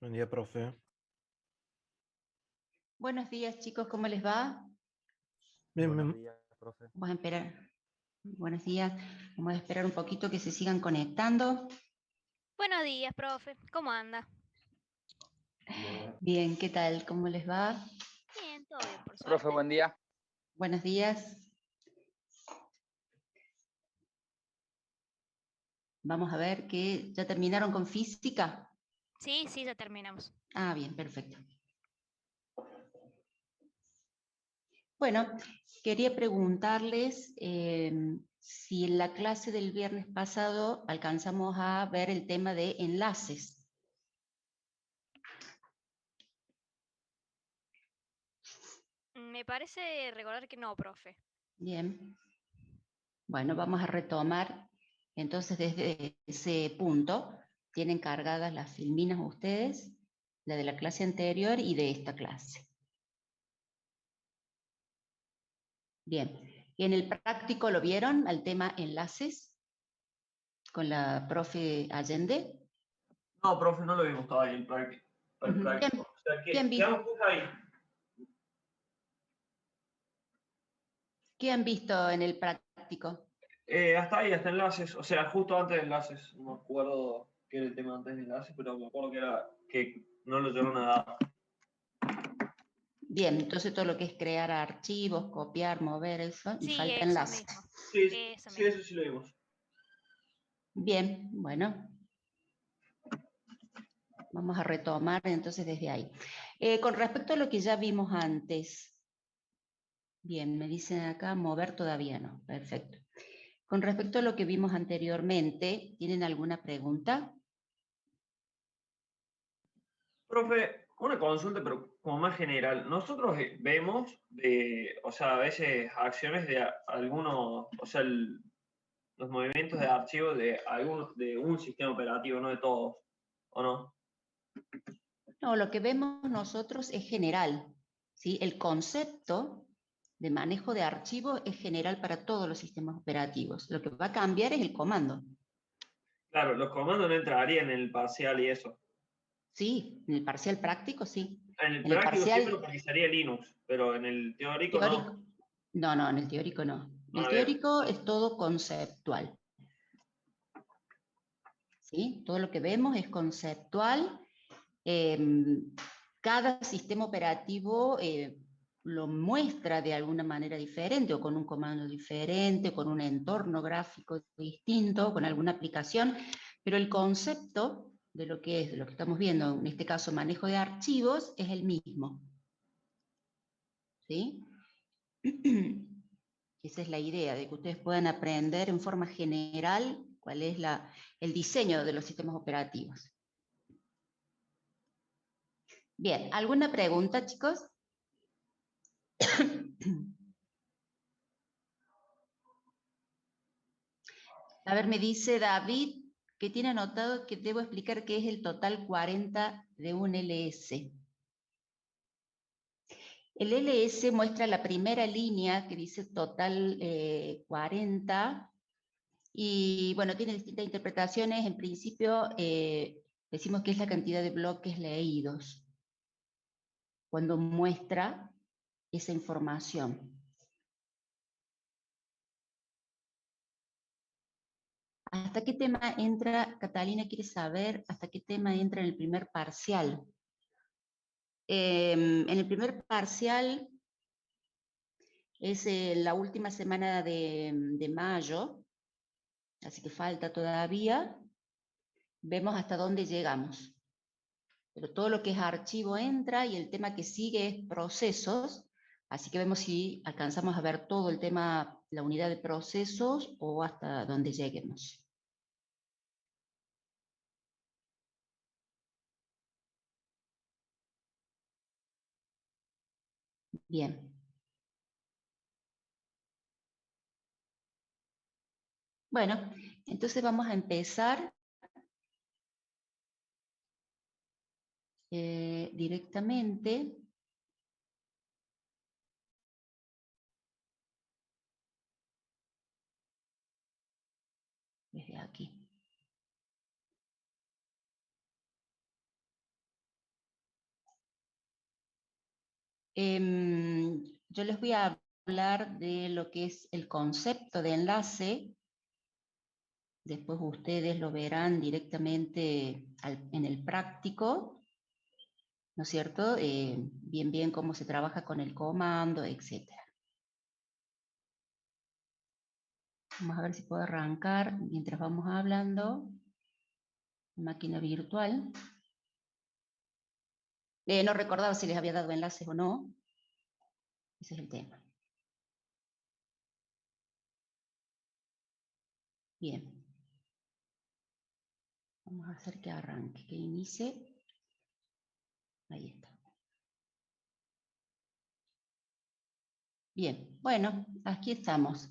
Buen día, profe. Buenos días, chicos, ¿cómo les va? Bien, Buenos bien. días, profe. Vamos a esperar. Buenos días. Vamos a esperar un poquito que se sigan conectando. Buenos días, profe. ¿Cómo anda? Bien, ¿qué tal? ¿Cómo les va? Bien, todo bien, por Profe, suerte. buen día. Buenos días. Vamos a ver que ya terminaron con física. Sí, ya terminamos. Ah, bien, perfecto. Bueno, quería preguntarles si en la clase del viernes pasado alcanzamos a ver el tema de enlaces. Me parece recordar que no, profe. Bien. Bueno, vamos a retomar. Entonces, desde ese punto, tienen cargadas las filminas ustedes, la de la clase anterior y de esta clase. Bien. ¿Y en el práctico lo vieron al tema enlaces con la profe Allende? No, profe, no lo vimos todavía el práctico. El Ujú. práctico. O sea, ¿Qué han ¿qué visto? han puesto ahí? ¿Qué han visto en el práctico? Hasta ahí, hasta enlaces. O sea, justo antes de enlaces. No me acuerdo qué era el tema antes de enlaces, pero me acuerdo que era que no lo llevaron a dar. Bien, entonces todo lo que es crear archivos, copiar, mover, eso, y Sí, falta eso enlace. mismo. Sí, Eso sí, mismo. eso sí lo vimos. Bien, bueno, vamos a retomar entonces desde ahí. Con respecto a lo que ya vimos antes, bien, me dicen acá, mover todavía no, perfecto. Con respecto a lo que vimos anteriormente, ¿tienen alguna pregunta? Profe, una consulta, pero como más general. Nosotros vemos o sea, a veces acciones de algunos, o sea, los movimientos de archivo de algunos, de un sistema operativo, no de todos, ¿o no? No, lo que vemos nosotros es general, ¿sí? El concepto de manejo de archivos es general para todos los sistemas operativos. Lo que va a cambiar es el comando. Claro, los comandos no entrarían en el parcial y eso. Sí, en el parcial práctico sí. En el En el práctico sí me lo parcial utilizaría Linux, pero en el teórico teórico, no. no, en el teórico no. En el Ah, bien. teórico es todo conceptual, ¿sí? Todo lo que vemos es conceptual. Eh, Cada sistema operativo lo muestra de alguna manera diferente, o con un comando diferente, o con un entorno gráfico distinto, con alguna aplicación, pero el concepto de lo que es, de lo que estamos viendo, en este caso manejo de archivos, es el mismo. ¿Sí? Esa es la idea, de que ustedes puedan aprender en forma general cuál es el diseño de los sistemas operativos. Bien, ¿alguna pregunta, chicos? A ver, me dice David que tiene anotado que debo explicar qué es el total 40 de un LS. El LS muestra la primera línea que dice total 40 y bueno, tiene distintas interpretaciones. En principio decimos que es la cantidad de bloques leídos cuando muestra esa información. ¿Hasta qué tema entra, Catalina quiere saber, hasta qué tema entra en el primer parcial? En el primer parcial es la última semana de mayo, así que falta todavía. Vemos hasta dónde llegamos. Pero todo lo que es archivo entra y el tema que sigue es procesos, así que vemos si alcanzamos a ver todo el tema, la unidad de procesos o hasta dónde lleguemos. Bien. Bueno, entonces vamos a empezar directamente. Desde aquí. Yo les voy a hablar de lo que es el concepto de enlace. Después ustedes lo verán directamente en el práctico, ¿no es cierto? Bien cómo se trabaja con el comando, etc. Vamos a ver si puedo arrancar mientras vamos hablando. Máquina virtual. No recordaba si les había dado enlaces o no. Ese es el tema. Bien. Vamos a hacer que arranque, que inicie. Ahí está. Bien, bueno, aquí estamos.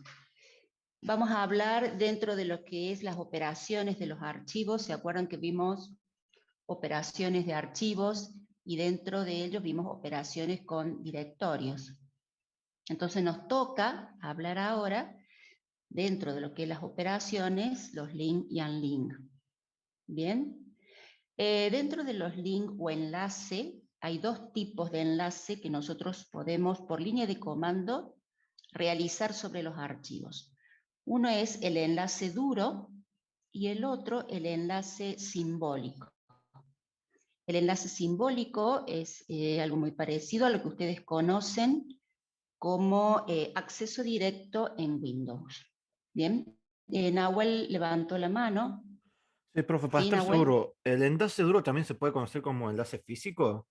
Vamos a hablar dentro de lo que es las operaciones de los archivos. ¿Se acuerdan que vimos operaciones de archivos y dentro de ellos vimos operaciones con directorios? Entonces nos toca hablar ahora dentro de lo que es las operaciones, los link y unlink. Bien, dentro de los link o enlace hay dos tipos de enlace que nosotros podemos por línea de comando realizar sobre los archivos. Uno es el enlace duro y el otro el enlace simbólico. El enlace simbólico es algo muy parecido a lo que ustedes conocen como acceso directo en Windows. Bien, Nahuel levantó la mano. Sí, profe, para Sí, estar Nahuel. seguro, ¿el enlace duro también se puede conocer como enlace físico?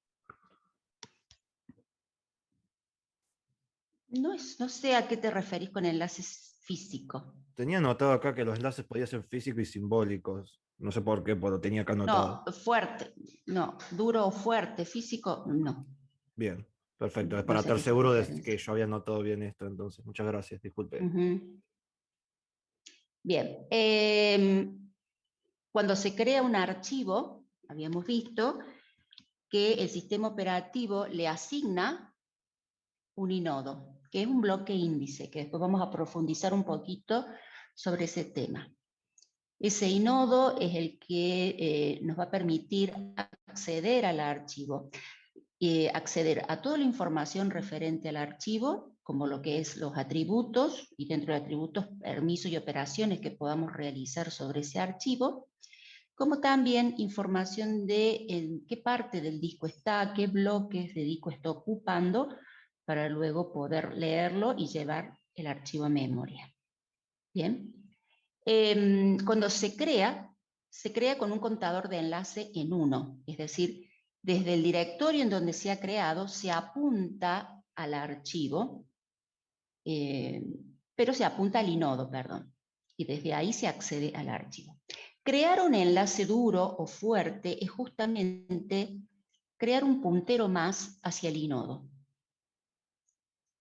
No sé a qué te referís con enlaces físicos. Tenía anotado acá que los enlaces podían ser físicos y simbólicos. No sé por qué, pero lo tenía acá anotado. No, fuerte, no, duro o fuerte, físico, no. Bien, perfecto. Es No para sé a estar qué se seguro de que referencia. yo había anotado bien esto, entonces. Muchas gracias, disculpe. Bien, cuando se crea un archivo, habíamos visto que el sistema operativo le asigna un inodo, que es un bloque índice, que después vamos a profundizar un poquito sobre ese tema. Ese inodo es el que nos va a permitir acceder al archivo, acceder a toda la información referente al archivo, como lo que es los atributos, y dentro de atributos, permisos y operaciones que podamos realizar sobre ese archivo, como también información de en qué parte del disco está, qué bloques de disco está ocupando, para luego poder leerlo y llevar el archivo a memoria. Bien. Cuando se crea con un contador de enlace en 1, es decir, desde el directorio en donde se ha creado se apunta al archivo, pero se apunta al inodo, perdón, y desde ahí se accede al archivo. Crear un enlace duro o fuerte es justamente crear un puntero más hacia el inodo.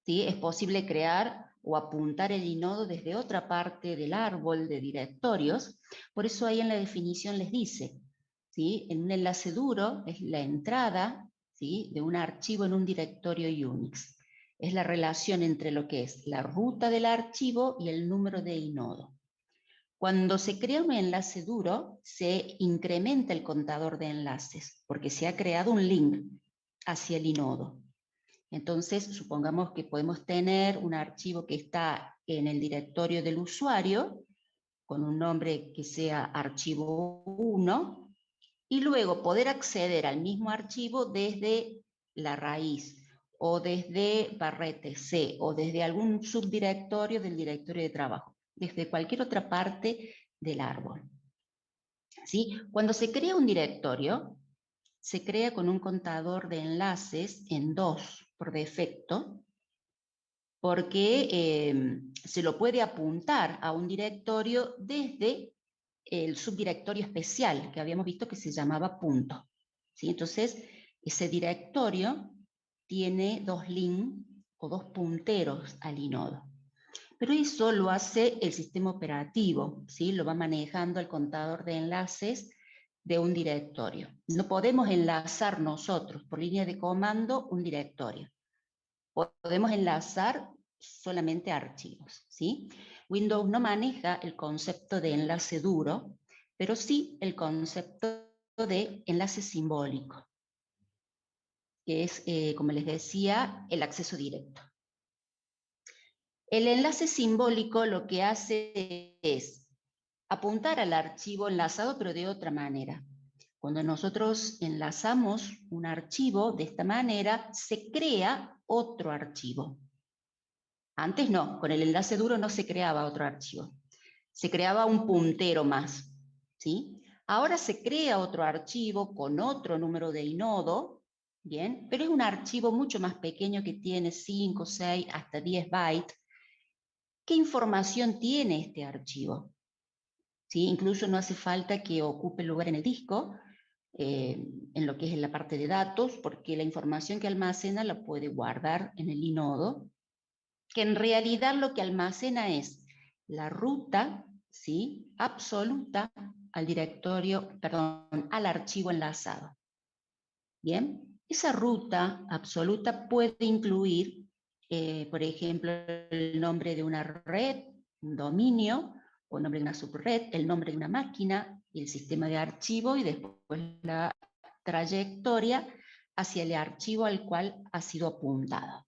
¿Sí? Es posible crear o apuntar el inodo desde otra parte del árbol de directorios, por eso ahí en la definición les dice, ¿sí? En un enlace duro es la entrada, ¿sí?, de un archivo en un directorio Unix. Es la relación entre lo que es la ruta del archivo y el número de inodo. Cuando se crea un enlace duro, se incrementa el contador de enlaces, porque se ha creado un link hacia el inodo. Entonces, supongamos que podemos tener un archivo que está en el directorio del usuario, con un nombre que sea archivo 1, y luego poder acceder al mismo archivo desde la raíz, o desde barrete C, o desde algún subdirectorio del directorio de trabajo, desde cualquier otra parte del árbol. ¿Sí? Cuando se crea un directorio, se crea con un contador de enlaces en 2 por defecto, porque se lo puede apuntar a un directorio desde el subdirectorio especial que habíamos visto que se llamaba punto. ¿Sí? Entonces, ese directorio tiene 2 links o 2 punteros al inodo. Pero eso lo hace el sistema operativo, ¿sí? Lo va manejando el contador de enlaces de un directorio. No podemos enlazar nosotros por línea de comando un directorio. Podemos enlazar solamente archivos, ¿sí? Windows no maneja el concepto de enlace duro, pero sí el concepto de enlace simbólico. que es, como les decía, el acceso directo. El enlace simbólico lo que hace es apuntar al archivo enlazado, pero de otra manera. Cuando nosotros enlazamos un archivo de esta manera, se crea otro archivo. Antes no, con el enlace duro no se creaba otro archivo. Se creaba un puntero más, ¿sí? Ahora se crea otro archivo con otro número de inodo, ¿bien? Pero es un archivo mucho más pequeño que tiene 5, 6, hasta 10 bytes. ¿Qué información tiene este archivo? ¿Sí? Incluso no hace falta que ocupe lugar en el disco, en lo que es en la parte de datos, porque la información que almacena la puede guardar en el inodo, que en realidad lo que almacena es la ruta, ¿sí?, absoluta al directorio, perdón, al archivo enlazado. Bien, esa ruta absoluta puede incluir, por ejemplo, el nombre de una red, un dominio, o el nombre de una subred, el nombre de una máquina, el sistema de archivo y después la trayectoria hacia el archivo al cual ha sido apuntado.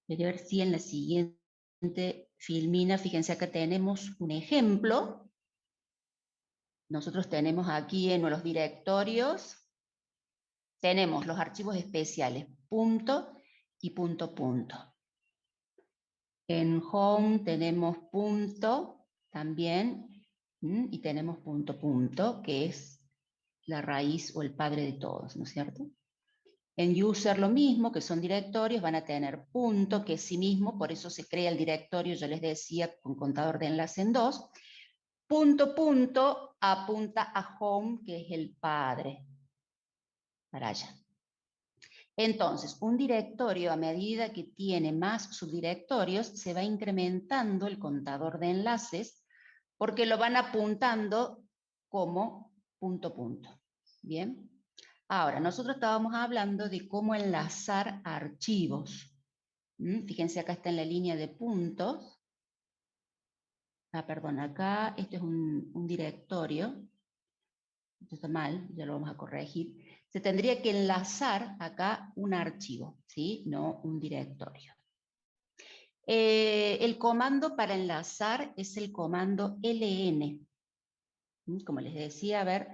Voy a ver si en la siguiente filmina, fíjense acá tenemos un ejemplo. Nosotros tenemos aquí en los directorios, tenemos los archivos especiales, punto y punto punto. En home tenemos punto también, y tenemos punto punto, que es la raíz o el padre de todos, ¿no es cierto? En user lo mismo, que son directorios, van a tener punto, que es sí mismo, por eso se crea el directorio, yo les decía, con contador de enlace en 2. Punto punto apunta a home, que es el padre, para allá. Entonces, un directorio, a medida que tiene más subdirectorios, se va incrementando el contador de enlaces, porque lo van apuntando como punto punto. Bien. Ahora, nosotros estábamos hablando de cómo enlazar archivos. Fíjense, acá está en la línea de puntos. Perdón, acá este es un directorio. Esto está mal, ya lo vamos a corregir. Se tendría que enlazar acá un archivo, ¿sí? No un directorio. El comando para enlazar es el comando ln. Como les decía, a ver,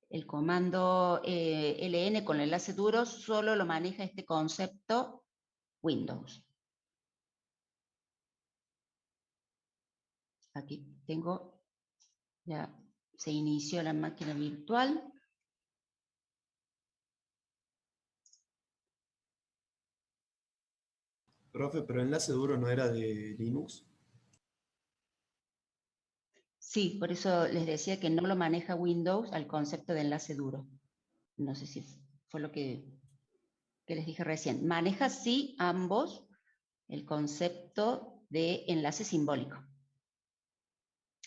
el comando ln con el enlace duro solo lo maneja este concepto Windows. Aquí tengo, ya se inició la máquina virtual. Profe, pero enlace duro no era de Linux. Sí, por eso les decía que no lo maneja Windows al concepto de enlace duro. No sé si fue lo que les dije recién. Maneja sí ambos el concepto de enlace simbólico,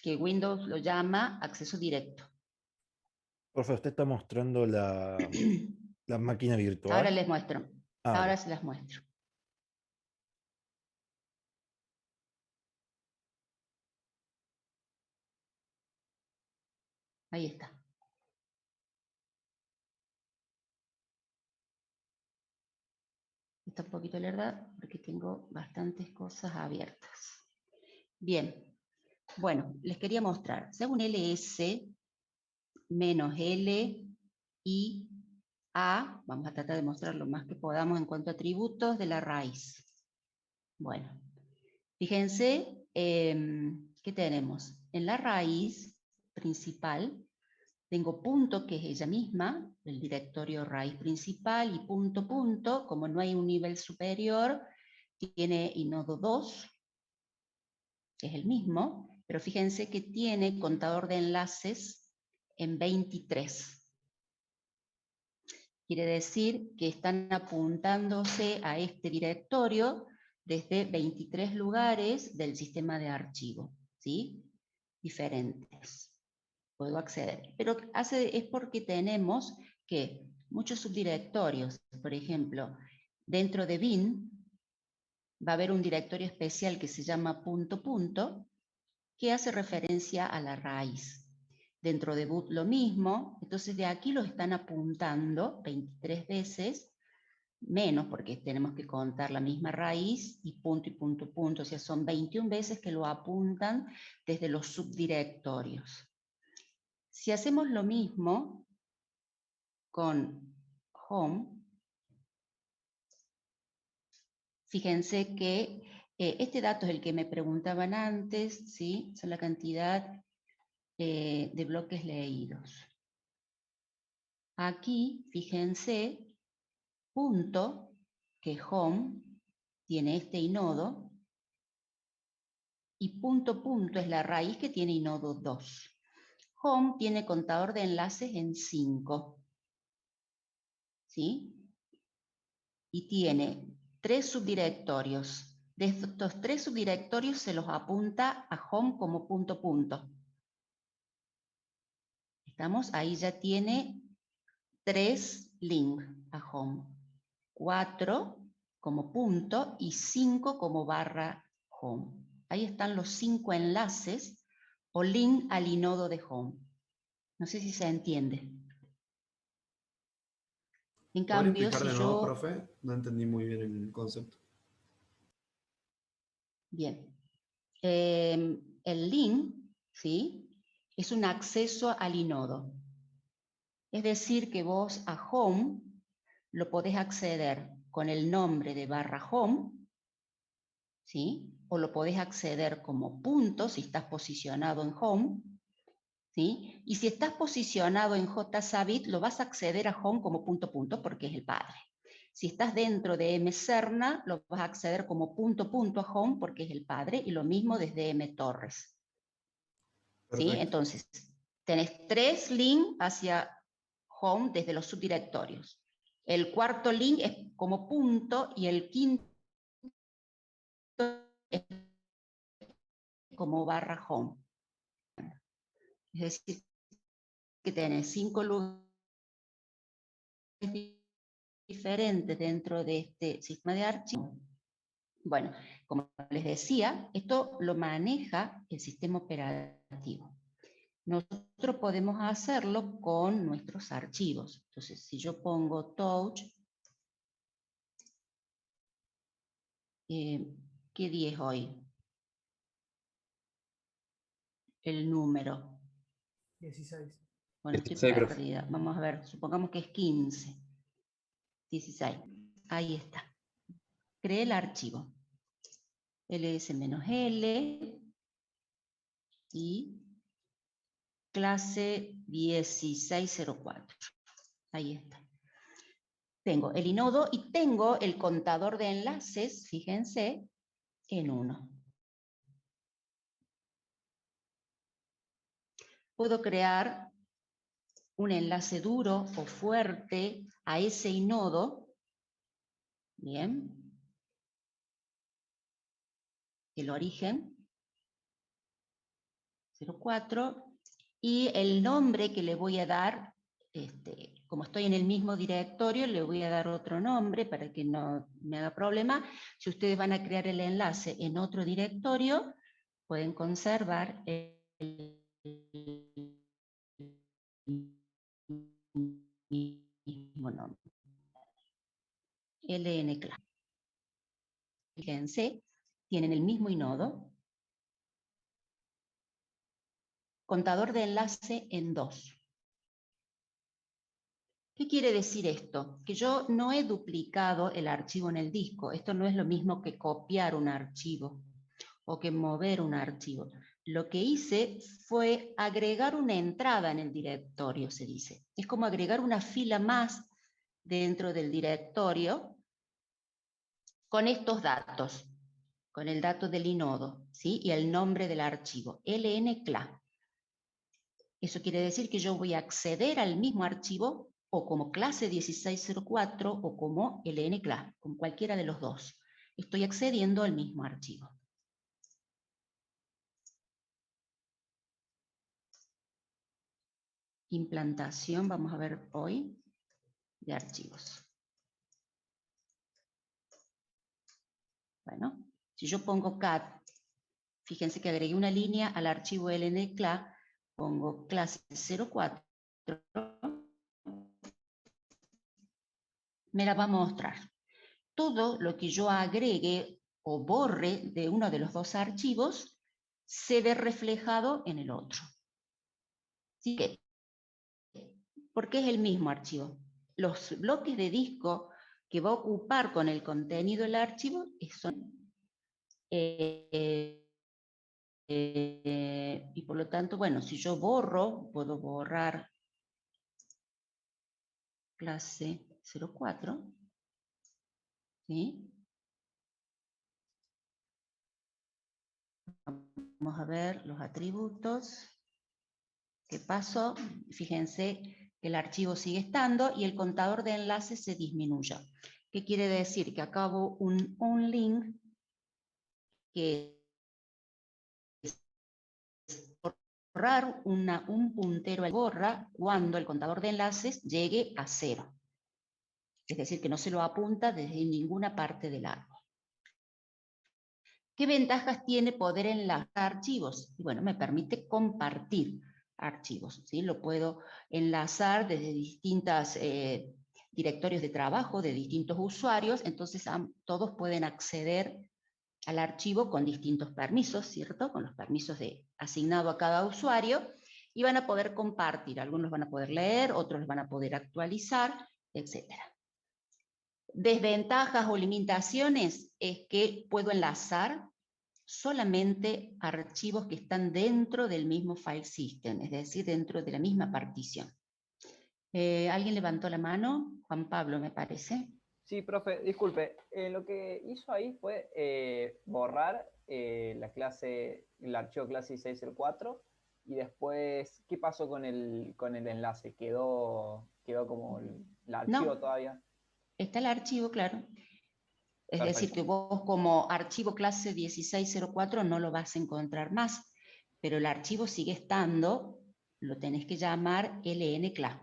que Windows lo llama acceso directo. Profe, usted está mostrando la máquina virtual. Ahora les muestro. Ah, Ahora bien. se las muestro. Ahí está. Está un poquito lerda porque tengo bastantes cosas abiertas. Bien. Bueno, les quería mostrar. Si hago un ls menos l i a, vamos a tratar de mostrar lo más que podamos en cuanto a atributos de la raíz. Bueno, fíjense, ¿qué tenemos? En la raíz principal tengo punto, que es ella misma, el directorio raíz principal, y punto, punto, como no hay un nivel superior, tiene inodo 2, que es el mismo, pero fíjense que tiene contador de enlaces en 23. Quiere decir que están apuntándose a este directorio desde 23 lugares del sistema de archivo, ¿sí? Diferentes. Puedo acceder. Pero es porque tenemos que muchos subdirectorios, por ejemplo, dentro de bin, va a haber un directorio especial que se llama punto punto, que hace referencia a la raíz. Dentro de boot lo mismo, entonces de aquí lo están apuntando 23 veces menos porque tenemos que contar la misma raíz y punto, o sea, son 21 veces que lo apuntan desde los subdirectorios. Si hacemos lo mismo con home, fíjense que este dato es el que me preguntaban antes, ¿sí? Son la cantidad de bloques leídos. Aquí, fíjense, punto, que home tiene este inodo, y punto es la raíz que tiene inodo 2. Home tiene contador de enlaces en 5. ¿Sí? Y tiene 3 subdirectorios. De estos 3 subdirectorios se los apunta a home como punto. ¿Estamos? Ahí ya tiene 3 links a home. 4 como punto y 5 como barra home. Ahí están los 5 enlaces o link al inodo de home. No sé si se entiende. En ¿Podría cambio, explicar si de nuevo, yo... profe? No entendí muy bien el concepto. Bien. El link, ¿sí? Es un acceso al inodo. Es decir, que vos a home lo podés acceder con el nombre de barra home, ¿sí? O lo podés acceder como punto si estás posicionado en home, ¿sí? Y si estás posicionado en JSabit, lo vas a acceder a home como punto porque es el padre. Si estás dentro de mSerna, lo vas a acceder como punto a home porque es el padre, y lo mismo desde mTorres. ¿Sí? Entonces, tenés 3 links hacia home desde los subdirectorios. El cuarto link es como punto y el quinto es como barra home. Es decir, que tenés 5 lugares diferentes dentro de este sistema de archivos. Bueno, como les decía, esto lo maneja el sistema operativo. Nosotros podemos hacerlo con nuestros archivos. Entonces, si yo pongo touch, ¿qué día es hoy? El número. 16. Bueno, estoy 16, profe. perdida. Vamos a ver, supongamos que es 15. 16. Ahí está. Creé el archivo. ls-l y clase 1604. Ahí está. Tengo el inodo y tengo el contador de enlaces, fíjense, en 1. Puedo crear un enlace duro o fuerte a ese inodo. Bien. El origen. 04. Y el nombre que le voy a dar, como estoy en el mismo directorio, le voy a dar otro nombre para que no me haga problema. Si ustedes van a crear el enlace en otro directorio, pueden conservar el mismo nombre. LNClass. Fíjense, tienen el mismo inodo. Contador de enlace en 2. ¿Qué quiere decir esto? Que yo no he duplicado el archivo en el disco. Esto no es lo mismo que copiar un archivo o que mover un archivo. Lo que hice fue agregar una entrada en el directorio, se dice. Es como agregar una fila más dentro del directorio con estos datos, con el dato del inodo, ¿sí? Y el nombre del archivo, LNClass. Eso quiere decir que yo voy a acceder al mismo archivo o como clase 1604 o como LNClass, con cualquiera de los dos. Estoy accediendo al mismo archivo. Implantación, vamos a ver hoy, de archivos. Bueno, si yo pongo cat, fíjense que agregué una línea al archivo LNClass, pongo clase 04 me la va a mostrar. Todo lo que yo agregue o borre de uno de los dos archivos se ve reflejado en el otro. ¿Sí? Porque es el mismo archivo. Los bloques de disco que va a ocupar con el contenido del archivo son... y por lo tanto, bueno, si yo borro, puedo borrar clase 04, ¿sí? Vamos a ver los atributos. ¿Qué pasó? Fíjense que el archivo sigue estando y el contador de enlaces se disminuye. ¿Qué quiere decir? Que acabo un link que es borrar un puntero al borra cuando el contador de enlaces llegue a 0. Es decir, que no se lo apunta desde ninguna parte del árbol. ¿Qué ventajas tiene poder enlazar archivos? Y bueno, me permite compartir archivos, ¿sí? Lo puedo enlazar desde distintos directorios de trabajo, de distintos usuarios, entonces todos pueden acceder al archivo con distintos permisos, ¿cierto? Con los permisos asignado a cada usuario, y van a poder compartir. Algunos van a poder leer, otros van a poder actualizar, etc. Desventajas o limitaciones es que puedo enlazar solamente archivos que están dentro del mismo file system, es decir, dentro de la misma partición. ¿Alguien levantó la mano? Juan Pablo, me parece. Sí, profe, disculpe. Lo que hizo ahí fue borrar el archivo clase 1604 y después, ¿qué pasó con el enlace? ¿Quedó como el archivo No, todavía? está el archivo, claro. Es decir, que vos como archivo clase 1604 no lo vas a encontrar más, pero el archivo sigue estando, lo tenés que llamar lncla.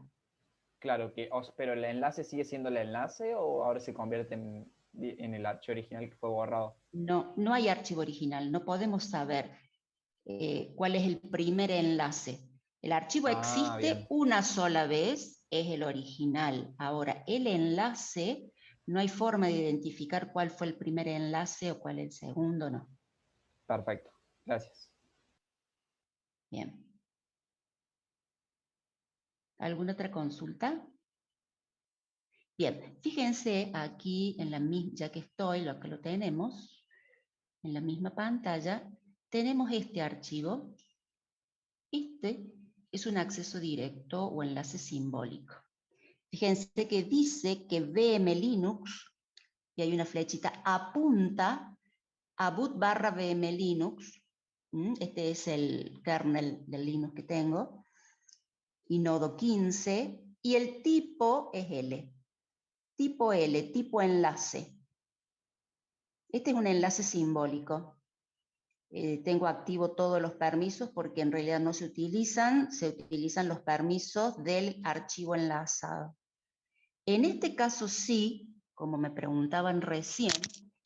Claro, pero el enlace sigue siendo el enlace o ahora se convierte en el archivo original que fue borrado. No, no hay archivo original, no podemos saber cuál es el primer enlace. El archivo existe bien. una sola vez, es el original. Ahora, el enlace, no hay forma de identificar cuál fue el primer enlace o cuál el segundo, no. Perfecto, gracias. Bien. ¿Alguna otra consulta? Bien, fíjense aquí, ya que lo que lo tenemos, en la misma pantalla, tenemos este archivo. Este es un acceso directo o enlace simbólico. Fíjense que dice que VM Linux, y hay una flechita, apunta a boot/VM Linux. Este es el kernel del Linux que tengo, y nodo 15, y el tipo es L. Tipo L, tipo enlace. Este es un enlace simbólico. Tengo activo todos los permisos porque en realidad no se utilizan los permisos del archivo enlazado. En este caso sí, como me preguntaban recién,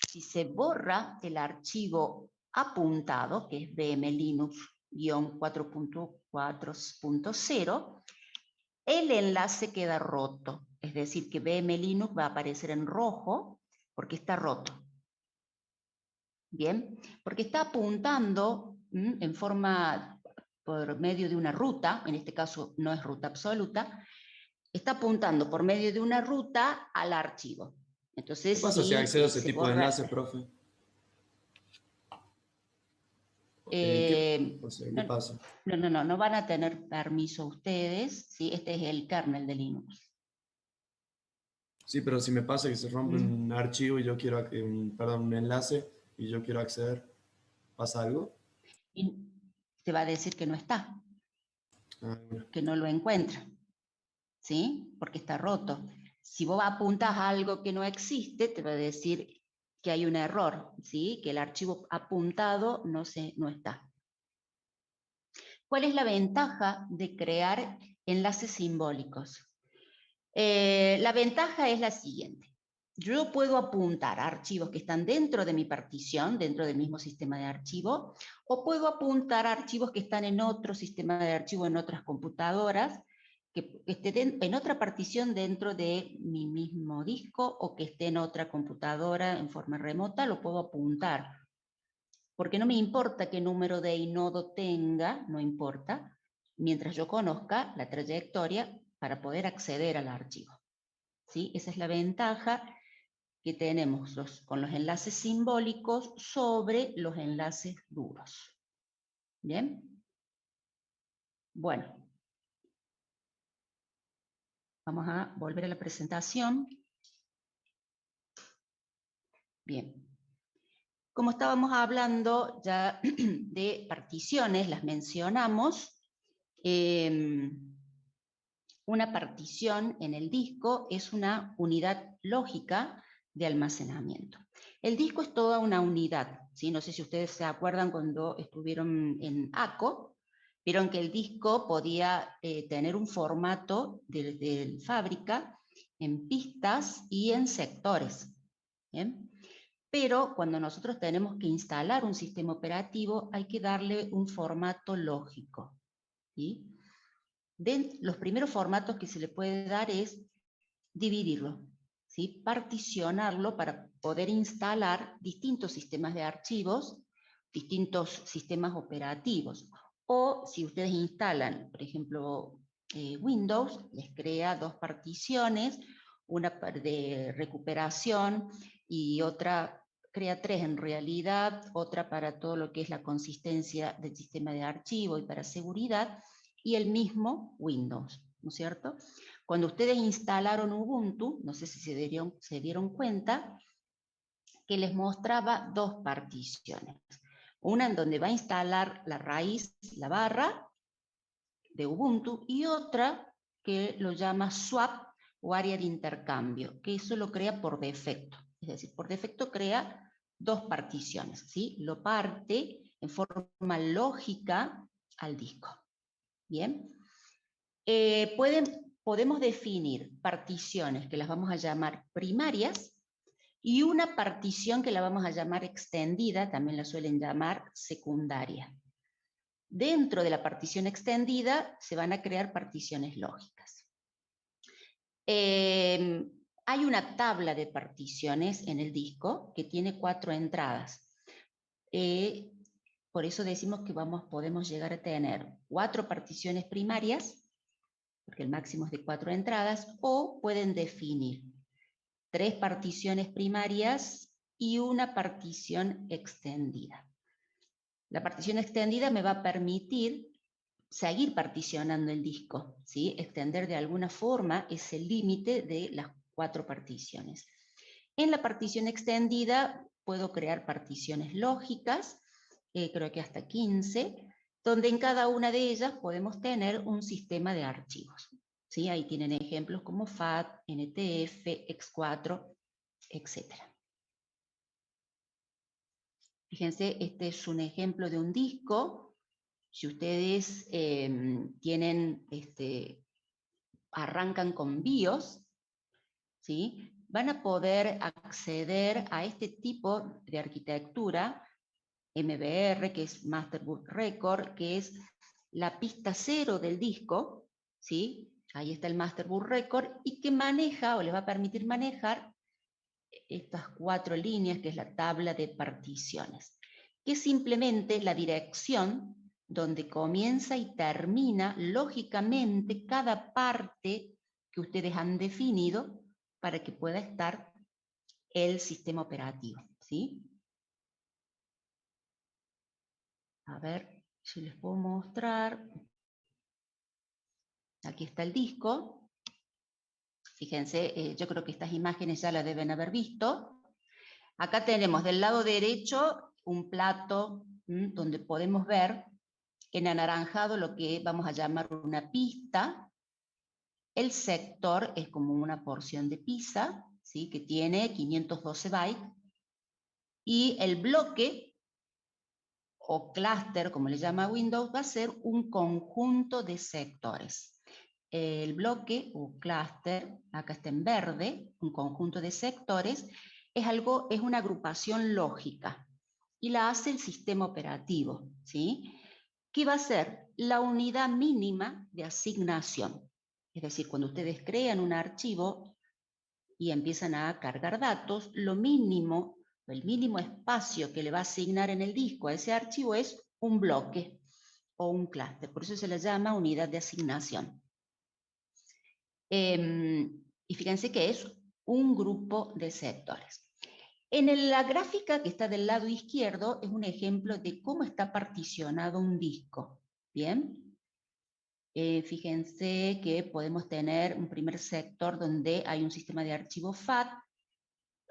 si se borra el archivo apuntado, que es VM Linux-4.4.0, el enlace queda roto. Es decir, que VM Linux va a aparecer en rojo porque está roto. Bien, porque está apuntando en forma, por medio de una ruta, en este caso no es ruta absoluta, está apuntando por medio de una ruta al archivo. Entonces, ¿Qué pasa si accedo a ese tipo de enlace, profe? ¿Qué pasa? No van a tener permiso ustedes, ¿sí? Este es el kernel de Linux. Sí, pero si me pasa que se rompe un archivo y yo quiero, un enlace y yo quiero acceder, ¿pasa algo? Y te va a decir que no está, Bueno. que no lo encuentra, ¿sí? Porque está roto. Si vos apuntas a algo que no existe, te va a decir que hay un error, ¿sí? Que el archivo apuntado no está. ¿Cuál es la ventaja de crear enlaces simbólicos? La ventaja es la siguiente. Yo puedo apuntar a archivos que están dentro de mi partición, dentro del mismo sistema de archivo, o puedo apuntar a archivos que están en otro sistema de archivo, en otras computadoras, que esté en otra partición dentro de mi mismo disco o que esté en otra computadora en forma remota, lo puedo apuntar. Porque no me importa qué número de inodo tenga, no importa, mientras yo conozca la trayectoria para poder acceder al archivo. ¿Sí? Esa es la ventaja que tenemos con los enlaces simbólicos sobre los enlaces duros. ¿Bien? Bueno. Vamos a volver a la presentación. Bien. Como estábamos hablando ya de particiones, las mencionamos. Una partición en el disco es una unidad lógica de almacenamiento. El disco es toda una unidad, ¿sí? No sé si ustedes se acuerdan cuando estuvieron en ACO, vieron que el disco podía tener un formato de fábrica en pistas y en sectores. ¿Bien? Pero cuando nosotros tenemos que instalar un sistema operativo hay que darle un formato lógico. ¿Sí? Los primeros formatos que se le puede dar es dividirlo, ¿sí? Particionarlo para poder instalar distintos sistemas de archivos, distintos sistemas operativos. O si ustedes instalan, por ejemplo, Windows, les crea dos particiones, una de recuperación y otra, crea tres en realidad, otra para todo lo que es la consistencia del sistema de archivo y para seguridad, y el mismo Windows, ¿no es cierto? Cuando ustedes instalaron Ubuntu, no sé si se dieron cuenta, que les mostraba dos particiones. Una en donde va a instalar la raíz, la barra de Ubuntu, y otra que lo llama swap o área de intercambio, que eso lo crea por defecto. Es decir, por defecto crea dos particiones, ¿sí? Lo parte en forma lógica al disco. Bien. Podemos definir particiones que las vamos a llamar primarias y una partición que la vamos a llamar extendida, también la suelen llamar secundaria. Dentro de la partición extendida se van a crear particiones lógicas. Hay una tabla de particiones en el disco que tiene 4 entradas. Por eso decimos que podemos llegar a tener 4 particiones primarias, porque el máximo es de 4 entradas, o pueden definir 3 particiones primarias y una partición extendida. La partición extendida me va a permitir seguir particionando el disco, ¿sí? Extender de alguna forma ese límite de las 4 particiones. En la partición extendida puedo crear particiones lógicas, creo que hasta 15, donde en cada una de ellas podemos tener un sistema de archivos. ¿Sí? Ahí tienen ejemplos como FAT, NTF, X4, etc. Fíjense, este es un ejemplo de un disco. Si ustedes arrancan con BIOS, ¿sí? Van a poder acceder a este tipo de arquitectura, MBR, que es Master Boot Record, que es la pista 0 del disco, ¿sí? Ahí está el Master Boot Record, y que maneja, o les va a permitir manejar, estas 4 líneas, que es la tabla de particiones, que es simplemente la dirección donde comienza y termina lógicamente cada parte que ustedes han definido para que pueda estar el sistema operativo, ¿sí? A ver si les puedo mostrar. Aquí está el disco. Fíjense, yo creo que estas imágenes ya las deben haber visto. Acá tenemos del lado derecho un plato donde podemos ver en anaranjado lo que vamos a llamar una pista. El sector es como una porción de pizza, ¿sí? Que tiene 512 bytes. Y el bloque, o clúster, como le llama Windows, va a ser un conjunto de sectores. El bloque, o clúster, acá está en verde, un conjunto de sectores, es una agrupación lógica, y la hace el sistema operativo, ¿sí? Que va a ser la unidad mínima de asignación. Es decir, cuando ustedes crean un archivo y empiezan a cargar datos, el mínimo espacio que le va a asignar en el disco a ese archivo es un bloque o un clúster. Por eso se le llama unidad de asignación. Y fíjense que es un grupo de sectores. En la gráfica que está del lado izquierdo es un ejemplo de cómo está particionado un disco. ¿Bien? Fíjense que podemos tener un primer sector donde hay un sistema de archivo FAT,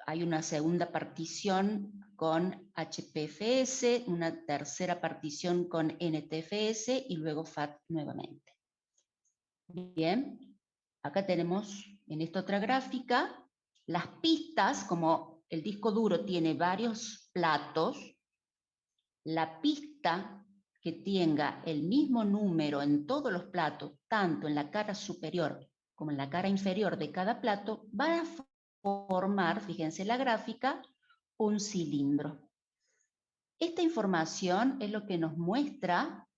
hay una segunda partición con HPFS, una tercera partición con NTFS y luego FAT nuevamente. Bien, acá tenemos en esta otra gráfica las pistas, como el disco duro tiene varios platos, la pista que tenga el mismo número en todos los platos, tanto en la cara superior como en la cara inferior de cada plato, va a formar, fíjense en la gráfica, un cilindro. Esta información es lo que nos muestra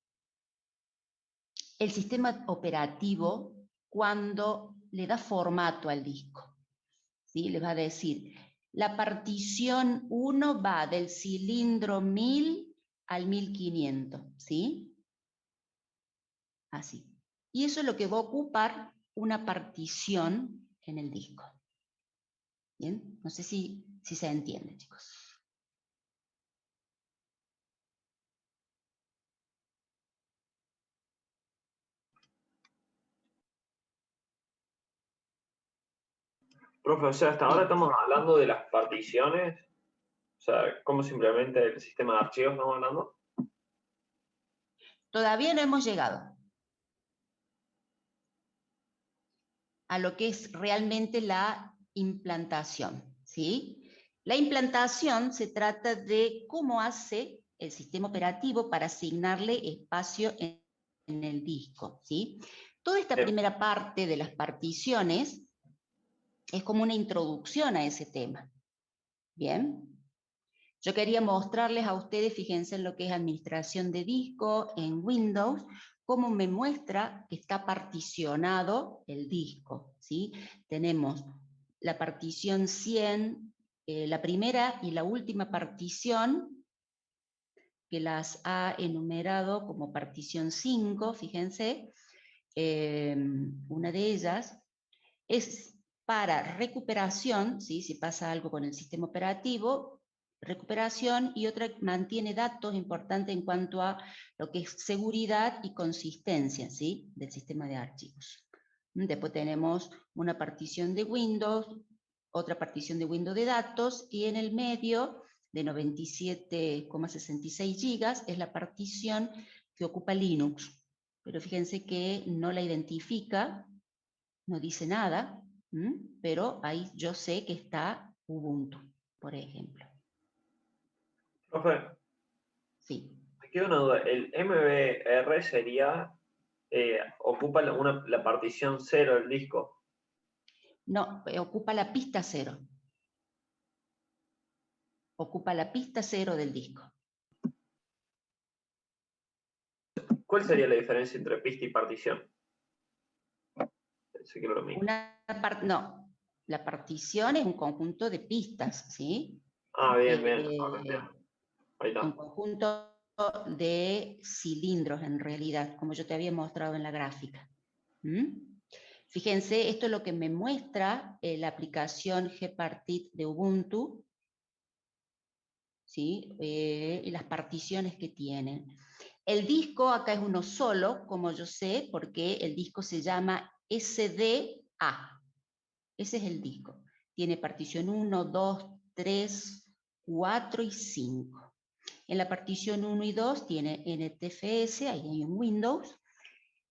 el sistema operativo cuando le da formato al disco. ¿Sí? Les va a decir, la partición 1 va del cilindro 1000 al 1500, ¿sí? Así. Y eso es lo que va a ocupar una partición en el disco. ¿Bien? No sé si se entiende, chicos. Profe, o sea, hasta ahora estamos hablando de las particiones, o sea, cómo simplemente el sistema de archivos estamos hablando. Todavía no hemos llegado a lo que es realmente la implantación, ¿sí? La implantación se trata de cómo hace el sistema operativo para asignarle espacio en el disco, ¿sí? Toda esta primera parte de las particiones es como una introducción a ese tema. ¿Bien? Yo quería mostrarles a ustedes, fíjense en lo que es administración de disco en Windows, cómo me muestra que está particionado el disco, ¿sí? Tenemos la partición 100, la primera y la última partición, que las ha enumerado como partición 5, fíjense, una de ellas es para recuperación, ¿sí? Si pasa algo con el sistema operativo, recuperación, y otra mantiene datos importantes en cuanto a lo que es seguridad y consistencia, ¿sí? Del sistema de archivos. Después tenemos una partición de Windows, otra partición de Windows de datos, y en el medio de 97,66 gigas es la partición que ocupa Linux. Pero fíjense que no la identifica, no dice nada, pero ahí yo sé que está Ubuntu, por ejemplo. Profe, Sí. me queda una duda. ¿El MBR sería, ocupa la partición 0 del disco? No, ocupa la pista 0. Ocupa la pista 0 del disco. ¿Cuál sería la diferencia entre pista y partición? Pensé que era lo mismo. No, la partición es un conjunto de pistas, ¿sí? Ah, bien, bien. Ahora entiendo. Ahí está. Un conjunto de cilindros en realidad, como yo te había mostrado en la gráfica. Fíjense, esto es lo que me muestra la aplicación Gpartit de Ubuntu, ¿sí? Y las particiones que tienen. El disco acá es uno solo, como yo sé, porque el disco se llama SDA. Ese es el disco. Tiene partición 1, 2, 3, 4 y 5. En la partición 1 y 2 tiene NTFS, ahí hay un Windows.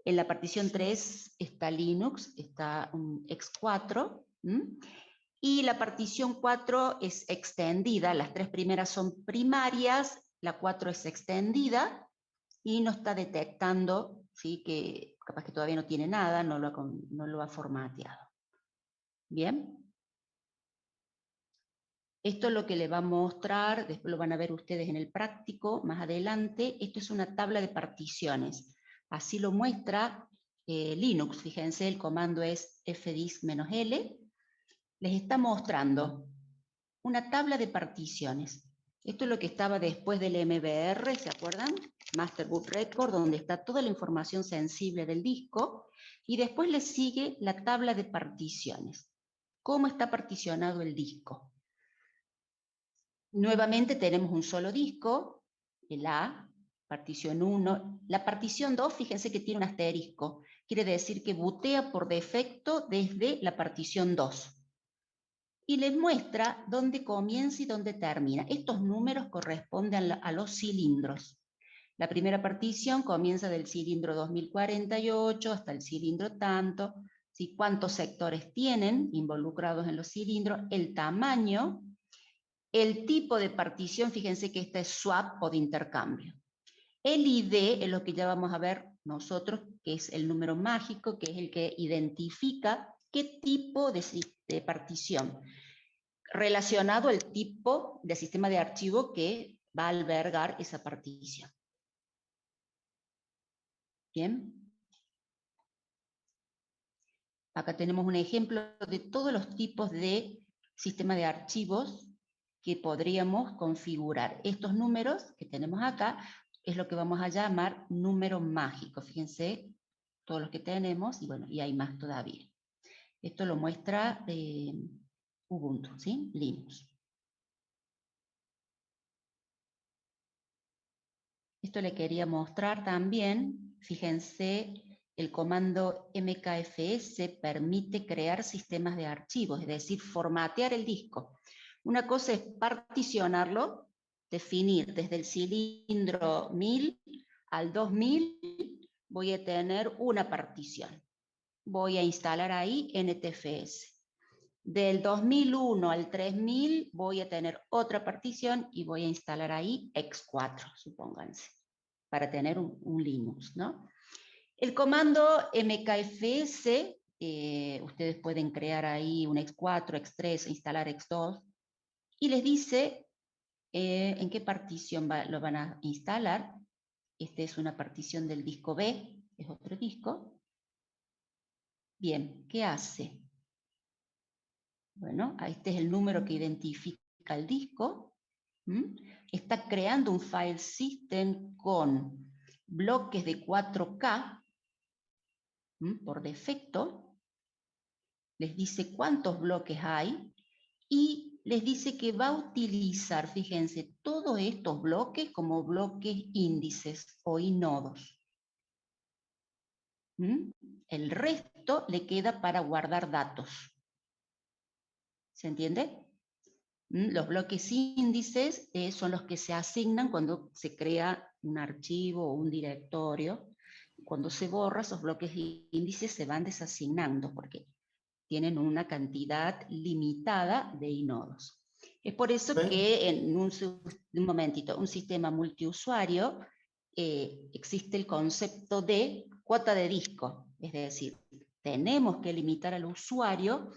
En la partición 3 está Linux, está un X4. Y la partición 4 es extendida, las 3 primeras son primarias, la 4 es extendida y no está detectando, ¿sí? Que capaz que todavía no tiene nada, no lo ha formateado. ¿Bien? Esto es lo que le va a mostrar, después lo van a ver ustedes en el práctico, más adelante. Esto es una tabla de particiones. Así lo muestra Linux, fíjense, el comando es fdisk-l, les está mostrando una tabla de particiones. Esto es lo que estaba después del MBR, ¿se acuerdan? Master Boot Record, donde está toda la información sensible del disco, y después le sigue la tabla de particiones. ¿Cómo está particionado el disco? Nuevamente tenemos un solo disco, el A, partición 1. La partición 2, fíjense que tiene un asterisco. Quiere decir que bootea por defecto desde la partición 2. Y les muestra dónde comienza y dónde termina. Estos números corresponden a los cilindros. La primera partición comienza del cilindro 2048 hasta el cilindro tanto, ¿sí? Cuántos sectores tienen involucrados en los cilindros, el tamaño, el tipo de partición, fíjense que esta es swap o de intercambio. El ID es lo que ya vamos a ver nosotros, que es el número mágico, que es el que identifica qué tipo de partición, relacionado al tipo de sistema de archivo que va a albergar esa partición. Bien. Acá tenemos un ejemplo de todos los tipos de sistema de archivos que podríamos configurar. Estos números que tenemos acá es lo que vamos a llamar número mágico. Fíjense todos los que tenemos, y bueno, y hay más todavía. Esto lo muestra Ubuntu, ¿sí? Linux. Esto le quería mostrar también, fíjense, el comando mkfs permite crear sistemas de archivos, es decir, formatear el disco. Una cosa es particionarlo, definir desde el cilindro 1000 al 2000, voy a tener una partición. Voy a instalar ahí NTFS. Del 2001 al 3000 voy a tener otra partición y voy a instalar ahí X4, supónganse, para tener un Linux, ¿no? El comando mkfs, ustedes pueden crear ahí un X4, X3, instalar X2, y les dice en qué partición lo van a instalar. Esta es una partición del disco B, es otro disco. Bien, ¿qué hace? Bueno, este es el número que identifica el disco. Está creando un file system con bloques de 4K por defecto. Les dice cuántos bloques hay y les dice que va a utilizar, fíjense, todos estos bloques como bloques índices o inodos. El resto le queda para guardar datos. ¿Se entiende? Los bloques índices son los que se asignan cuando se crea un archivo o un directorio. Cuando se borra, esos bloques índices se van desasignando porque tienen una cantidad limitada de inodos. Es por eso que en un sistema multiusuario existe el concepto de cuota de disco. Es decir, tenemos que limitar al usuario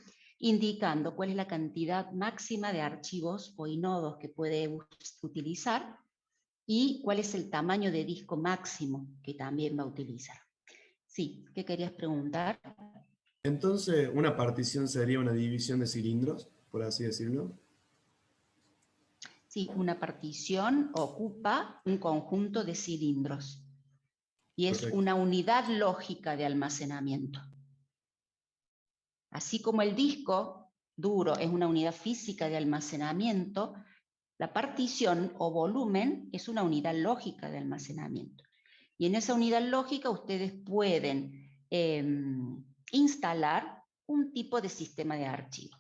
indicando cuál es la cantidad máxima de archivos o inodos que puede utilizar y cuál es el tamaño de disco máximo que también va a utilizar. Sí, ¿qué querías preguntar? Entonces, ¿una partición sería una división de cilindros, por así decirlo? Sí, una partición ocupa un conjunto de cilindros y es Perfecto. una unidad lógica de almacenamiento. Así como el disco duro es una unidad física de almacenamiento, la partición o volumen es una unidad lógica de almacenamiento. Y en esa unidad lógica ustedes pueden instalar un tipo de sistema de archivo.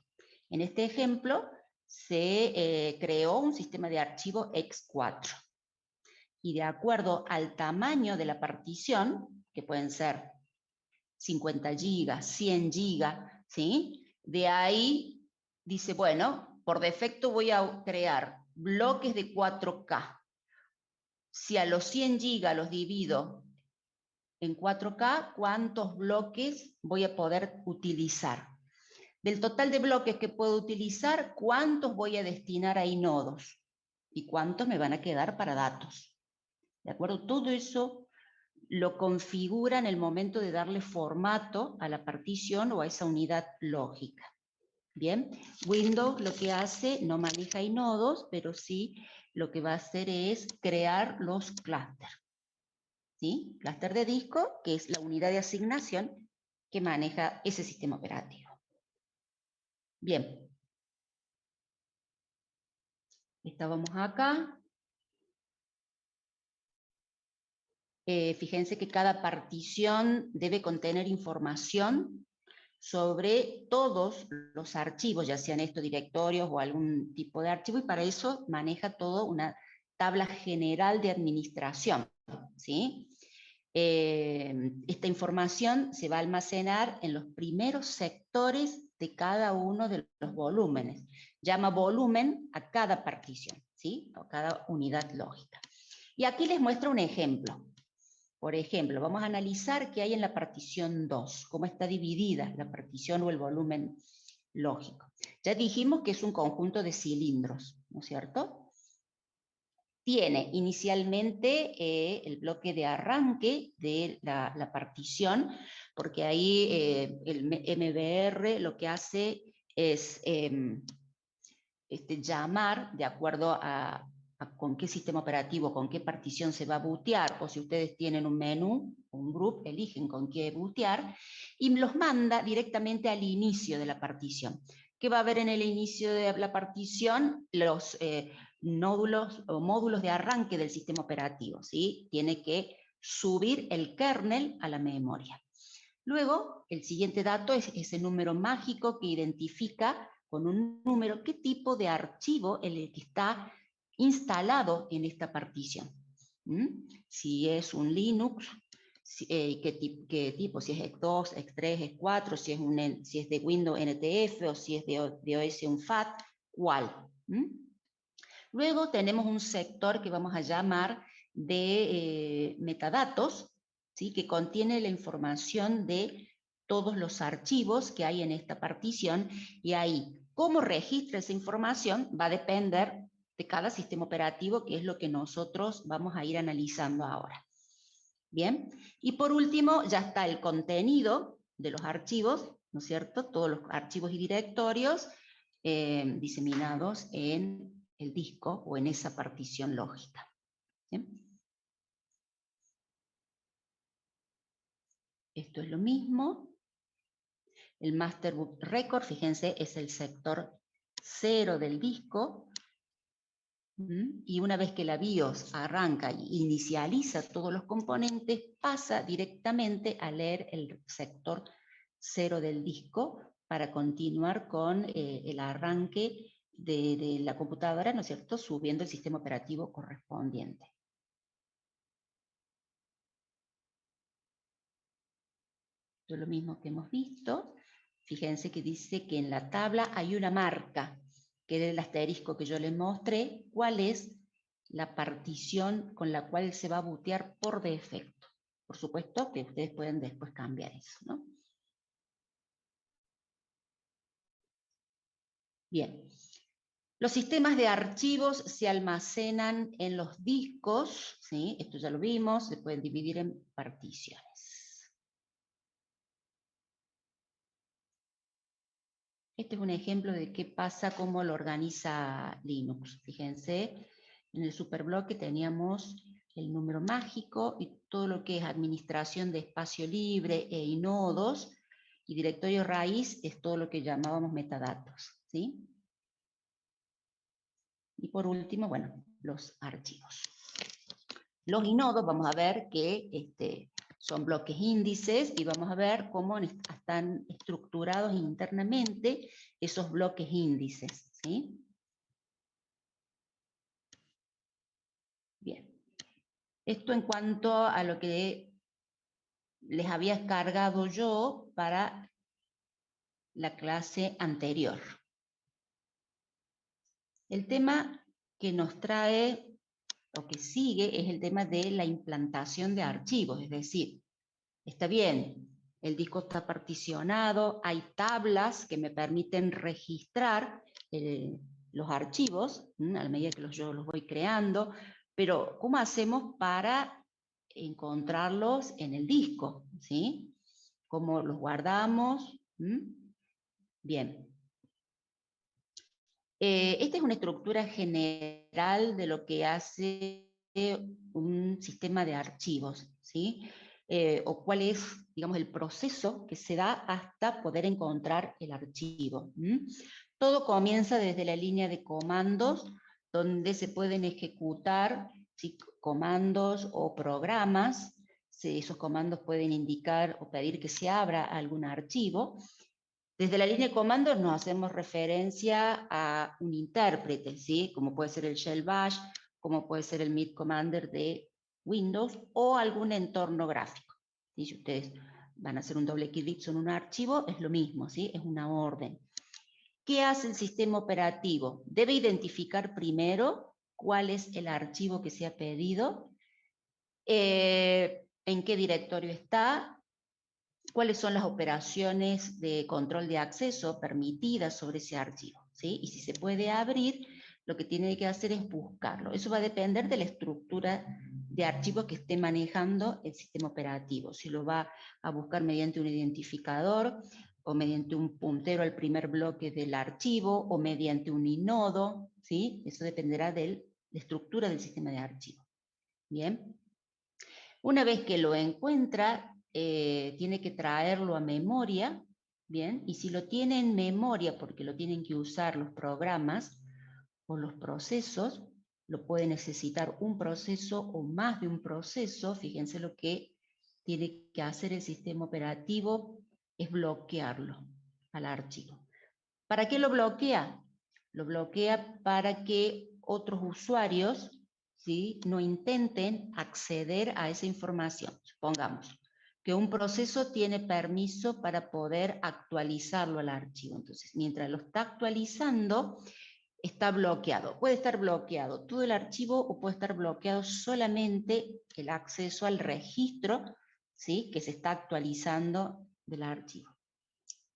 En este ejemplo se creó un sistema de archivo X4. Y de acuerdo al tamaño de la partición, que pueden ser 50 gigas, 100 gigas, ¿sí? De ahí dice, bueno, por defecto voy a crear bloques de 4K. Si a los 100 gigas los divido en 4K, ¿cuántos bloques voy a poder utilizar? Del total de bloques que puedo utilizar, ¿cuántos voy a destinar a inodos? ¿Y cuántos me van a quedar para datos? ¿De acuerdo? Todo eso lo configura en el momento de darle formato a la partición o a esa unidad lógica. Bien, Windows lo que hace, no maneja inodos, pero sí lo que va a hacer es crear los clústeres. ¿Sí? Clúster de disco, que es la unidad de asignación que maneja ese sistema operativo. Bien. Estábamos acá. Fíjense que cada partición debe contener información sobre todos los archivos, ya sean estos directorios o algún tipo de archivo, y para eso maneja todo una tabla general de administración, ¿sí? Esta información se va a almacenar en los primeros sectores de cada uno de los volúmenes. Llama volumen a cada partición, ¿sí? O cada unidad lógica. Y aquí les muestro un ejemplo. Por ejemplo, vamos a analizar qué hay en la partición 2, cómo está dividida la partición o el volumen lógico. Ya dijimos que es un conjunto de cilindros, ¿no es cierto? Tiene inicialmente el bloque de arranque de la partición, porque ahí el MBR lo que hace es llamar de acuerdo a con qué sistema operativo, con qué partición se va a bootear, o si ustedes tienen un menú, un group, eligen con qué bootear, y los manda directamente al inicio de la partición. ¿Qué va a haber en el inicio de la partición? Los nódulos o módulos de arranque del sistema operativo, ¿sí? Tiene que subir el kernel a la memoria. Luego, el siguiente dato es ese número mágico que identifica con un número qué tipo de archivo en el que está instalado en esta partición. Si es un Linux, qué tipo, si es X2, X3, X4, si es de Windows NTF o si es de OS un FAT, ¿cuál? Luego tenemos un sector que vamos a llamar de metadatos, ¿sí? Que contiene la información de todos los archivos que hay en esta partición, y ahí cómo registra esa información va a depender de cada sistema operativo, que es lo que nosotros vamos a ir analizando ahora. Bien, y por último ya está el contenido de los archivos, ¿no es cierto? Todos los archivos y directorios diseminados en el disco o en esa partición lógica. ¿Bien? Esto es lo mismo. El Master Boot Record, fíjense, es el sector 0 del disco. Y una vez que la BIOS arranca e inicializa todos los componentes, pasa directamente a leer el sector 0 del disco para continuar con el arranque de la computadora, ¿no es cierto?, subiendo el sistema operativo correspondiente. Esto es lo mismo que hemos visto. Fíjense que dice que en la tabla hay una marca, que era el asterisco que yo les mostré, cuál es la partición con la cual se va a bootear por defecto. Por supuesto que ustedes pueden después cambiar eso, ¿no? Bien. Los sistemas de archivos se almacenan en los discos, ¿sí? Esto ya lo vimos, se pueden dividir en particiones. Este es un ejemplo de qué pasa, cómo lo organiza Linux. Fíjense, en el superbloque teníamos el número mágico y todo lo que es administración de espacio libre e inodos, y directorio raíz es todo lo que llamábamos metadatos, ¿sí? Y por último, bueno, los archivos. Los inodos, vamos a ver que son bloques índices, y vamos a ver cómo están estructurados internamente esos bloques índices, ¿sí? Bien. Esto en cuanto a lo que les había cargado yo para la clase anterior. El tema que nos trae o que sigue es el tema de la implantación de archivos, es decir, está bien, el disco está particionado, hay tablas que me permiten registrar los archivos, a la medida que yo los voy creando, pero ¿cómo hacemos para encontrarlos en el disco, ¿sí? ¿Cómo los guardamos? Bien. Esta es una estructura general de lo que hace un sistema de archivos, ¿sí? O cuál es, digamos, el proceso que se da hasta poder encontrar el archivo. Todo comienza desde la línea de comandos, donde se pueden ejecutar, ¿sí?, comandos o programas. Esos comandos pueden indicar o pedir que se abra algún archivo. Desde la línea de comandos nos hacemos referencia a un intérprete, ¿sí?, como puede ser el Shell Bash, como puede ser el Meet Commander de Windows, o algún entorno gráfico, ¿sí? Si ustedes van a hacer un doble clic sobre un archivo, es lo mismo, ¿sí?, es una orden. ¿Qué hace el sistema operativo? Debe identificar primero cuál es el archivo que se ha pedido, en qué directorio está, cuáles son las operaciones de control de acceso permitidas sobre ese archivo, ¿sí? Y si se puede abrir, lo que tiene que hacer es buscarlo. Eso va a depender de la estructura de archivos que esté manejando el sistema operativo. Si lo va a buscar mediante un identificador, o mediante un puntero al primer bloque del archivo, o mediante un inodo, ¿sí? Eso dependerá de la estructura del sistema de archivo. Bien. Una vez que lo encuentra, tiene que traerlo a memoria, ¿bien? Y si lo tiene en memoria, porque lo tienen que usar los programas o los procesos, lo puede necesitar un proceso o más de un proceso. Fíjense, lo que tiene que hacer el sistema operativo es bloquearlo al archivo. ¿Para qué lo bloquea? Lo bloquea para que otros usuarios, ¿sí?, no intenten acceder a esa información. Supongamos que un proceso tiene permiso para poder actualizarlo al archivo. Entonces, mientras lo está actualizando, está bloqueado. Puede estar bloqueado todo el archivo o puede estar bloqueado solamente el acceso al registro, ¿sí?, que se está actualizando del archivo.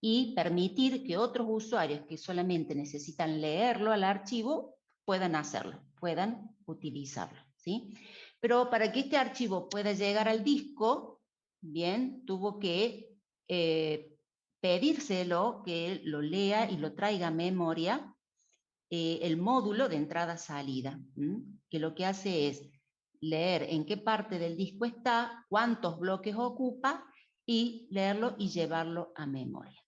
Y permitir que otros usuarios que solamente necesitan leerlo al archivo puedan hacerlo, puedan utilizarlo, ¿sí? Pero para que este archivo pueda llegar al disco, bien, tuvo que pedírselo, que él lo lea y lo traiga a memoria, el módulo de entrada-salida, que lo que hace es leer en qué parte del disco está, cuántos bloques ocupa, y leerlo y llevarlo a memoria,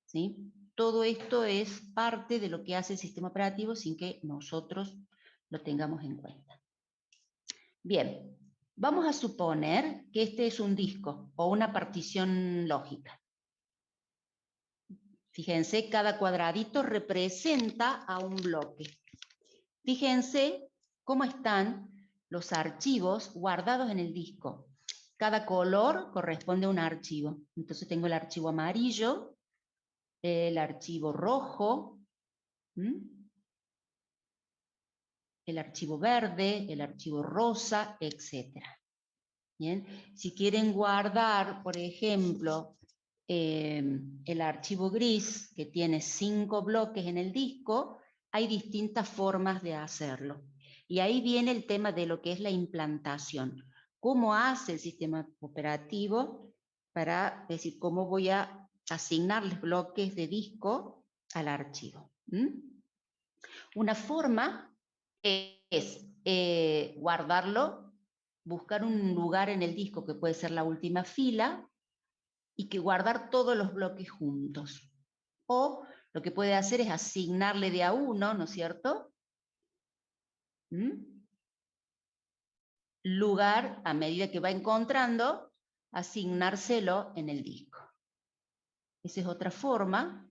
¿sí? Todo esto es parte de lo que hace el sistema operativo sin que nosotros lo tengamos en cuenta. Bien, vamos a suponer que este es un disco o una partición lógica. Fíjense, cada cuadradito representa a un bloque. Fíjense cómo están los archivos guardados en el disco. Cada color corresponde a un archivo. Entonces tengo el archivo amarillo, el archivo rojo, el archivo verde, el archivo rosa, etc. Bien, si quieren guardar, por ejemplo, el archivo gris, que tiene 5 bloques en el disco, hay distintas formas de hacerlo. Y ahí viene el tema de lo que es la implantación. ¿Cómo hace el sistema operativo para decir cómo voy a asignarles bloques de disco al archivo? Una forma es guardarlo, buscar un lugar en el disco que puede ser la última fila, y que guardar todos los bloques juntos. O lo que puede hacer es asignarle de a uno, ¿no es cierto?, lugar, a medida que va encontrando, asignárselo en el disco. Esa es otra forma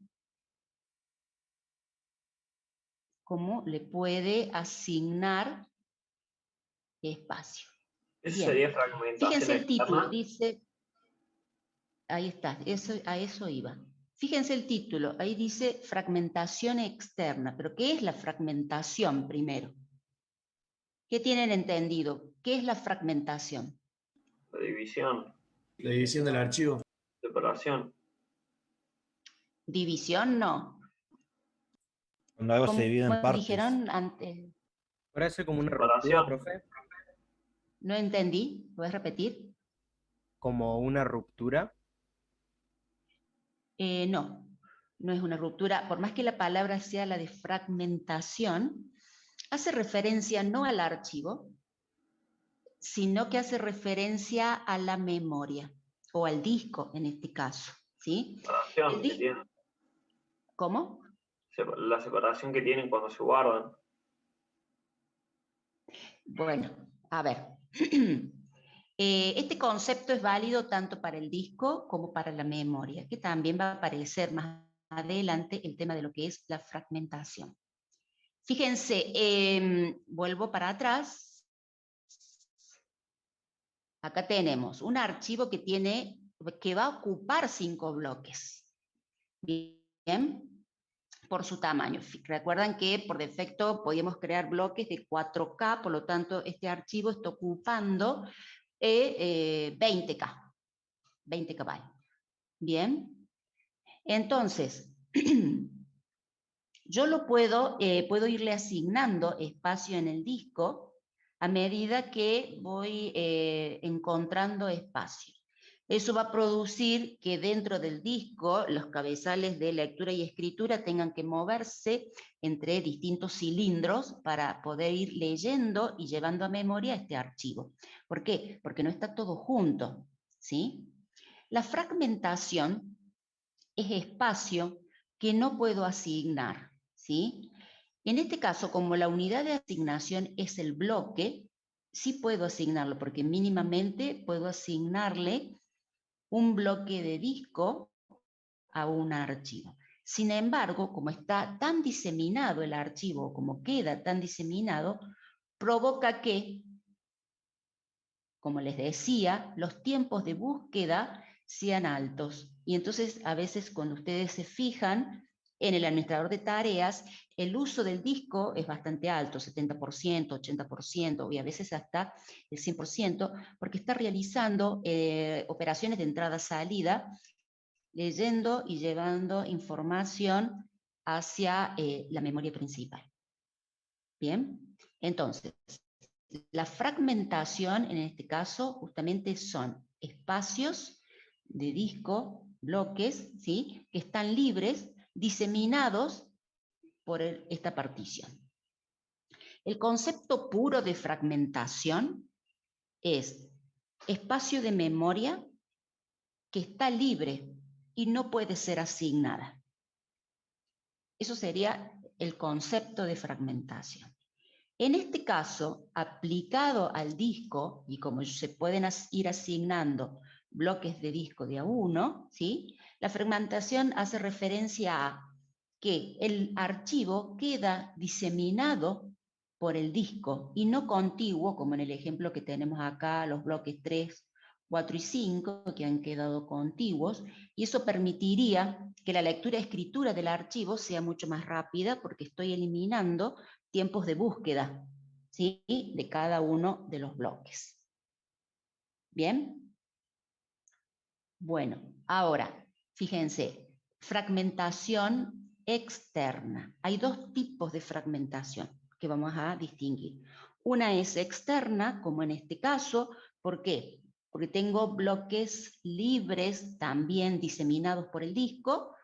como le puede asignar espacio. Eso Bien. sería fragmentación Fíjense el título, externa. dice, ahí está, a eso iba. Fíjense el título, ahí dice fragmentación externa. ¿Pero qué es la fragmentación primero? ¿Qué tienen entendido? ¿Qué es la fragmentación? La división, La división del archivo. separación. División no. Cuando algo se ¿Cómo divide en partes. dijeron antes? Parece como una ruptura, Separación. profe. No entendí, ¿puedes repetir? ¿Como una ruptura? No, no es una ruptura. Por más que la palabra sea la de fragmentación, hace referencia no al archivo, sino que hace referencia a la memoria, o al disco en este caso, ¿sí? El Que tienen. ¿Cómo? La separación que tienen cuando se guardan. Bueno, a ver. Este concepto es válido tanto para el disco como para la memoria, que también va a aparecer más adelante el tema de lo que es la fragmentación. Fíjense, vuelvo para atrás. Acá tenemos un archivo que va a ocupar 5 bloques. Bien, por su tamaño. Recuerdan que por defecto podíamos crear bloques de 4K, por lo tanto este archivo está ocupando 20K, 20 KB. Bien, entonces yo puedo irle asignando espacio en el disco a medida que voy encontrando espacio. Eso va a producir que dentro del disco los cabezales de lectura y escritura tengan que moverse entre distintos cilindros para poder ir leyendo y llevando a memoria este archivo. ¿Por qué? Porque no está todo junto, ¿sí? La fragmentación es espacio que no puedo asignar, ¿sí? En este caso, como la unidad de asignación es el bloque, sí puedo asignarlo, porque mínimamente puedo asignarle un bloque de disco a un archivo. Sin embargo, como está tan diseminado el archivo, como queda tan diseminado, provoca que, como les decía, los tiempos de búsqueda sean altos. Y entonces, a veces, cuando ustedes se fijan en el administrador de tareas, el uso del disco es bastante alto, 70%, 80%, y a veces hasta el 100%, porque está realizando operaciones de entrada-salida, leyendo y llevando información hacia la memoria principal. Bien, entonces, la fragmentación en este caso justamente son espacios de disco, bloques, ¿sí?, que están libres, diseminados por esta partición. El concepto puro de fragmentación es espacio de memoria que está libre y no puede ser asignada. Eso sería el concepto de fragmentación. En este caso, aplicado al disco, y como se pueden ir asignando bloques de disco de a uno, ¿sí?, la fragmentación hace referencia a que el archivo queda diseminado por el disco y no contiguo, como en el ejemplo que tenemos acá, los bloques 3, 4 y 5, que han quedado contiguos, y eso permitiría que la lectura-escritura del archivo sea mucho más rápida porque estoy eliminando tiempos de búsqueda, ¿sí?, de cada uno de los bloques. ¿Bien? Bueno, ahora, fíjense, fragmentación externa. Hay 2 tipos de fragmentación que vamos a distinguir. Una es externa, como en este caso. ¿Por qué? Porque tengo bloques libres también diseminados por el disco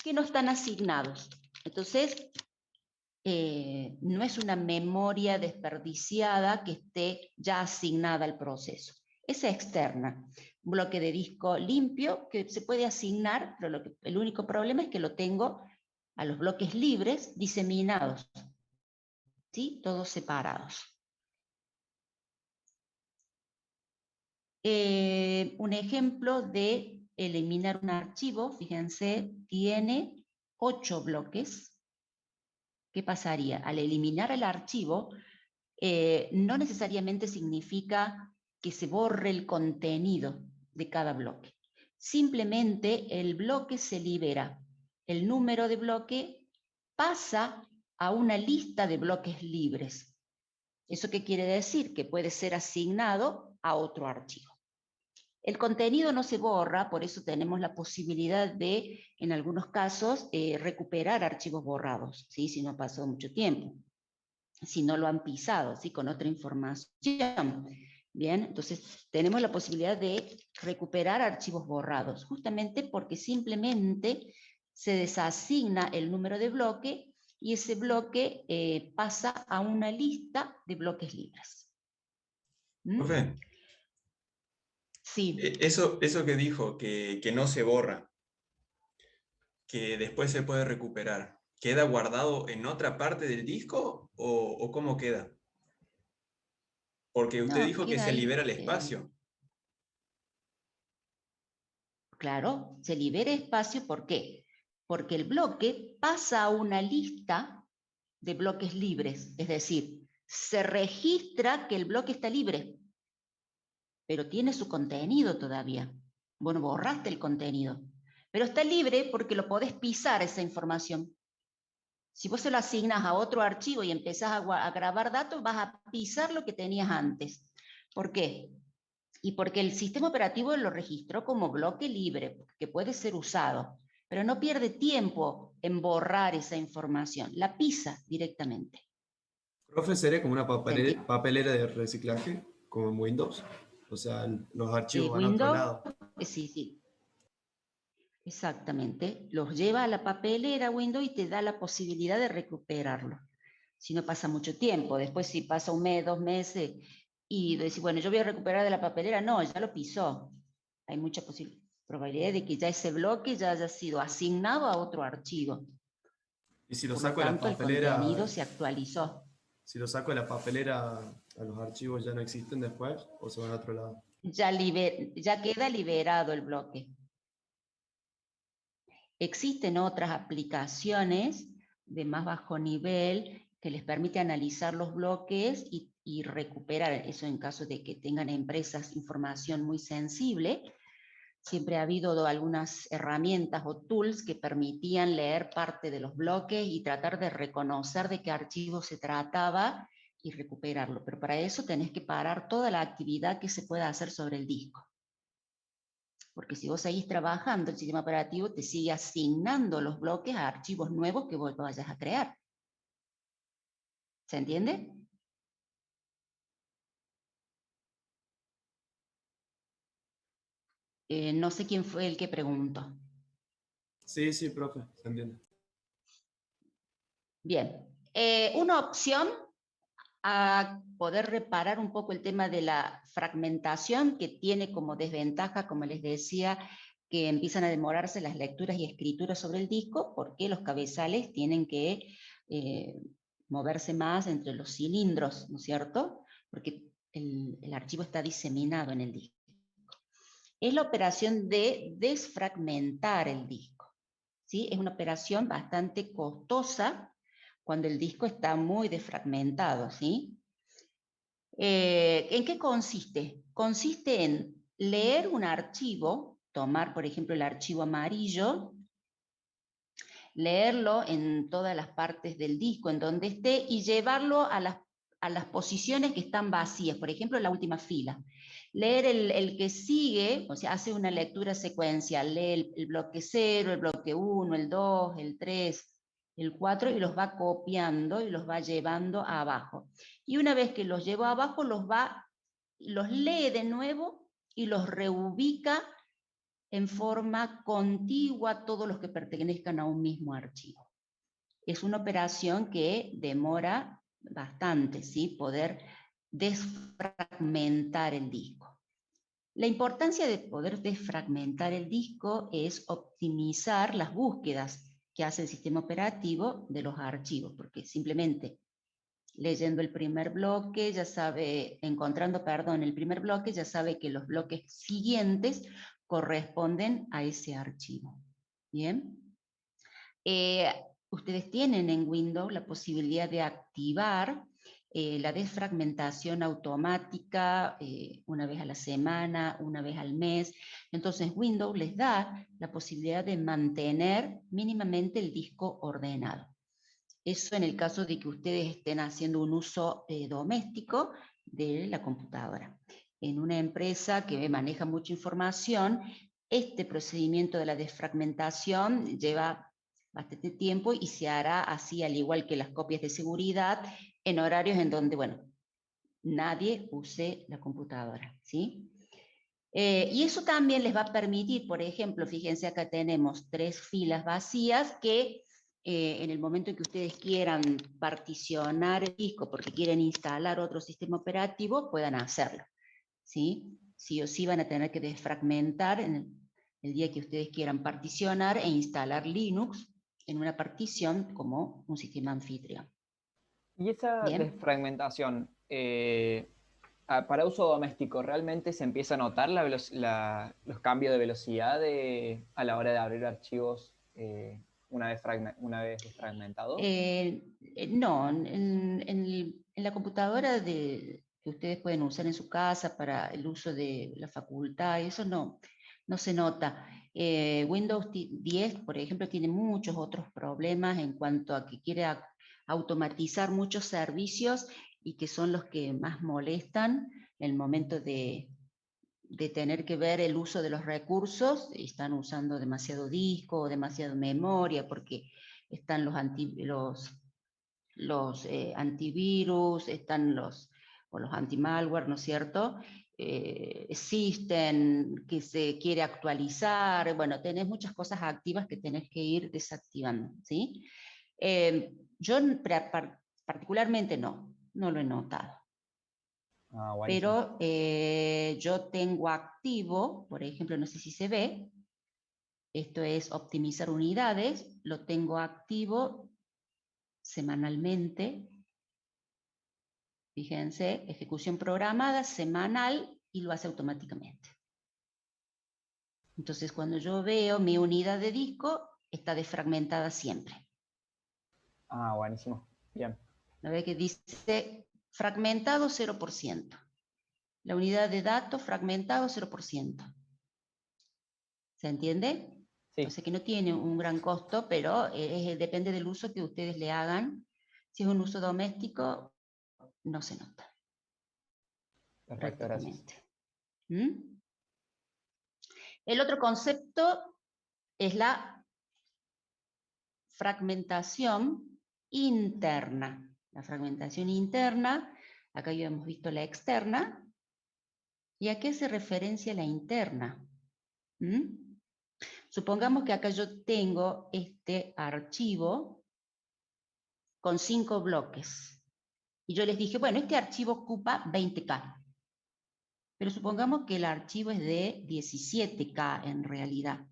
que no están asignados. Entonces, no es una memoria desperdiciada que esté ya asignada al proceso. Es externa. Un bloque de disco limpio que se puede asignar, pero el único problema es que lo tengo a los bloques libres diseminados, ¿sí?, todos separados. Un ejemplo de eliminar un archivo, fíjense, tiene 8 bloques. ¿Qué pasaría? Al eliminar el archivo, no necesariamente significa que se borre el contenido de cada bloque. Simplemente el bloque se libera. El número de bloque pasa a una lista de bloques libres. ¿Eso qué quiere decir? Que puede ser asignado a otro archivo. El contenido no se borra, por eso tenemos la posibilidad de, en algunos casos, recuperar archivos borrados, ¿sí?, si no ha pasado mucho tiempo, si no lo han pisado, ¿sí?, con otra información. Bien, entonces tenemos la posibilidad de recuperar archivos borrados, justamente porque simplemente se desasigna el número de bloque y ese bloque pasa a una lista de bloques libres. ¿Mm? Profe, Sí. eso que dijo, que no se borra, que después se puede recuperar, ¿queda guardado en otra parte del disco o cómo queda? Porque usted No, dijo que queda se ahí. libera el espacio. Claro, se libera espacio, ¿por qué? Porque el bloque pasa a una lista de bloques libres, es decir, se registra que el bloque está libre, pero tiene su contenido todavía. Bueno, borraste el contenido, pero está libre porque lo podés pisar esa información. Si vos se lo asignas a otro archivo y empezás a grabar datos, vas a pisar lo que tenías antes. ¿Por qué? Y porque el sistema operativo lo registró como bloque libre, que puede ser usado, pero no pierde tiempo en borrar esa información, la pisa directamente. Profe, ¿sería como una ¿Se entiende? papelera de reciclaje, como en Windows? O sea, los archivos van a otro Windows, lado. sí, sí, exactamente. Los lleva a la papelera Windows y te da la posibilidad de recuperarlo. Si no pasa mucho tiempo, después si pasa un mes, 2 meses, y decís, bueno, yo voy a recuperar de la papelera, no, ya lo pisó. Hay mucha probabilidad de que ya ese bloque ya haya sido asignado a otro archivo. Y si lo Por lo saco de la tanto, el papelera, contenido se actualizó. si lo saco de la papelera, ¿a los archivos ya no existen después o se van a otro lado? Ya queda liberado el bloque. Existen otras aplicaciones de más bajo nivel que les permite analizar los bloques y recuperar eso en caso de que tengan empresas información muy sensible. Siempre ha habido algunas herramientas o tools que permitían leer parte de los bloques y tratar de reconocer de qué archivo se trataba y recuperarlo. Pero para eso tenés que parar toda la actividad que se pueda hacer sobre el disco. Porque si vos seguís trabajando, el sistema operativo te sigue asignando los bloques a archivos nuevos que vos vayas a crear. ¿Se entiende? No sé quién fue el que preguntó. Sí, sí, profe, se entiende. Bien. Una opción a poder reparar un poco el tema de la fragmentación, que tiene como desventaja, como les decía, que empiezan a demorarse las lecturas y escrituras sobre el disco, porque los cabezales tienen que moverse más entre los cilindros, ¿no es cierto? Porque el archivo está diseminado en el disco. Es la operación de desfragmentar el disco, ¿sí? Es una operación bastante costosa cuando el disco está muy desfragmentado, ¿sí? ¿En qué consiste? Consiste en leer un archivo, tomar por ejemplo el archivo amarillo, leerlo en todas las partes del disco en donde esté y llevarlo a las posiciones que están vacías, por ejemplo la última fila. Leer el que sigue, o sea, hace una lectura secuencial, lee el bloque 0, el bloque 1, el 2, el 3, el 4 y los va copiando y los va llevando abajo. Y una vez que los llevó abajo, los lee de nuevo y los reubica en forma contigua a todos los que pertenezcan a un mismo archivo. Es una operación que demora bastante, ¿sí? Poder desfragmentar el disco. La importancia de poder desfragmentar el disco es optimizar las búsquedas que hace el sistema operativo de los archivos, porque simplemente leyendo el primer bloque, ya sabe, encontrando, perdón, el primer bloque, ya sabe que los bloques siguientes corresponden a ese archivo. Bien. Ustedes tienen en Windows la posibilidad de activar la desfragmentación automática una vez a la semana, una vez al mes. Entonces Windows les da la posibilidad de mantener mínimamente el disco ordenado. Eso en el caso de que ustedes estén haciendo un uso doméstico de la computadora. En una empresa que maneja mucha información, este procedimiento de la desfragmentación lleva bastante tiempo y se hará así, al igual que las copias de seguridad, en horarios en donde, bueno, nadie use la computadora, ¿sí? Y eso también les va a permitir, por ejemplo, fíjense acá tenemos 3 filas vacías que en el momento en que ustedes quieran particionar el disco porque quieren instalar otro sistema operativo, puedan hacerlo, ¿sí? Sí o sí van a tener que desfragmentar en el día que ustedes quieran particionar e instalar Linux en una partición como un sistema anfitrión. Y esa Bien. desfragmentación, para uso doméstico, ¿realmente se empieza a notar los cambios de velocidad a la hora de abrir archivos una vez desfragmentados? No, en la computadora que ustedes pueden usar en su casa para el uso de la facultad, eso no se nota. Windows 10, por ejemplo, tiene muchos otros problemas en cuanto a que quiere automatizar muchos servicios y que son los que más molestan en el momento de tener que ver el uso de los recursos. Están usando demasiado disco o demasiada memoria porque están los antivirus, están los anti-malware, ¿no es cierto? Existen, que se quiere actualizar, bueno, tenés muchas cosas activas que tenés que ir desactivando, ¿sí? Yo particularmente no lo he notado. Ah, buenísimo. Pero yo tengo activo, por ejemplo, no sé si se ve, esto es optimizar unidades, lo tengo activo semanalmente. Fíjense, ejecución programada, semanal, y lo hace automáticamente. Entonces, cuando yo veo mi unidad de disco, está desfragmentada siempre. Ah, buenísimo. Bien. ¿No ve que dice fragmentado 0%? La unidad de datos fragmentado 0%. ¿Se entiende? Sí. O sea que no tiene un gran costo, pero depende del uso que ustedes le hagan. Si es un uso doméstico, no se nota. Perfecto, gracias. Prácticamente. ¿Mm? El otro concepto es la fragmentación interna. La fragmentación interna, acá ya hemos visto la externa. ¿Y a qué hace referencia la interna? ¿Mm? Supongamos que acá yo tengo este archivo con 5 bloques. Y yo les dije, bueno, este archivo ocupa 20K. Pero supongamos que el archivo es de 17K en realidad.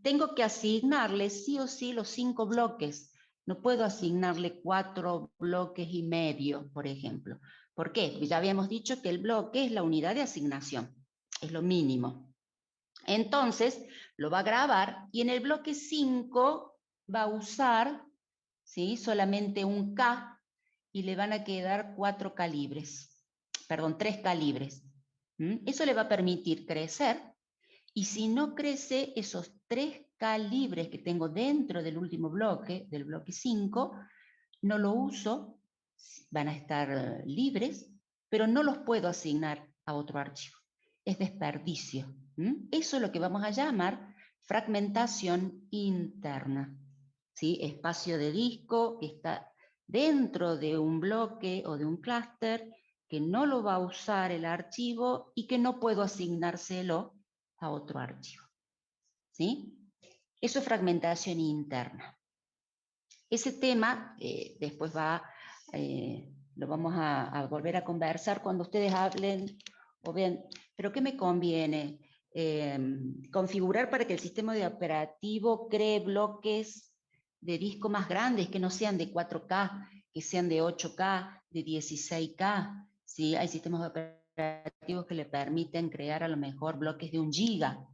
Tengo que asignarle sí o sí los 5 bloques. No puedo asignarle 4 bloques y medio, por ejemplo. ¿Por qué? Porque ya habíamos dicho que el bloque es la unidad de asignación. Es lo mínimo. Entonces, lo va a grabar y en el bloque 5 va a usar, ¿sí?, solamente un K y le van a quedar 3 calibres. Eso le va a permitir crecer. Y si no crece, esos 3 calibres que tengo dentro del último bloque, del bloque 5, no lo uso, van a estar libres, pero no los puedo asignar a otro archivo. Es desperdicio. Eso es lo que vamos a llamar fragmentación interna. ¿Sí? Espacio de disco que está dentro de un bloque o de un clúster que no lo va a usar el archivo y que no puedo asignárselo a otro archivo. ¿Sí? Eso es fragmentación interna. Ese tema después lo vamos a volver a conversar cuando ustedes hablen o vean, pero ¿qué me conviene? Configurar para que el sistema de operativo cree bloques de disco más grandes, que no sean de 4K, que sean de 8K, de 16K. ¿Sí? Hay sistemas operativos que le permiten crear a lo mejor bloques de 1 GB.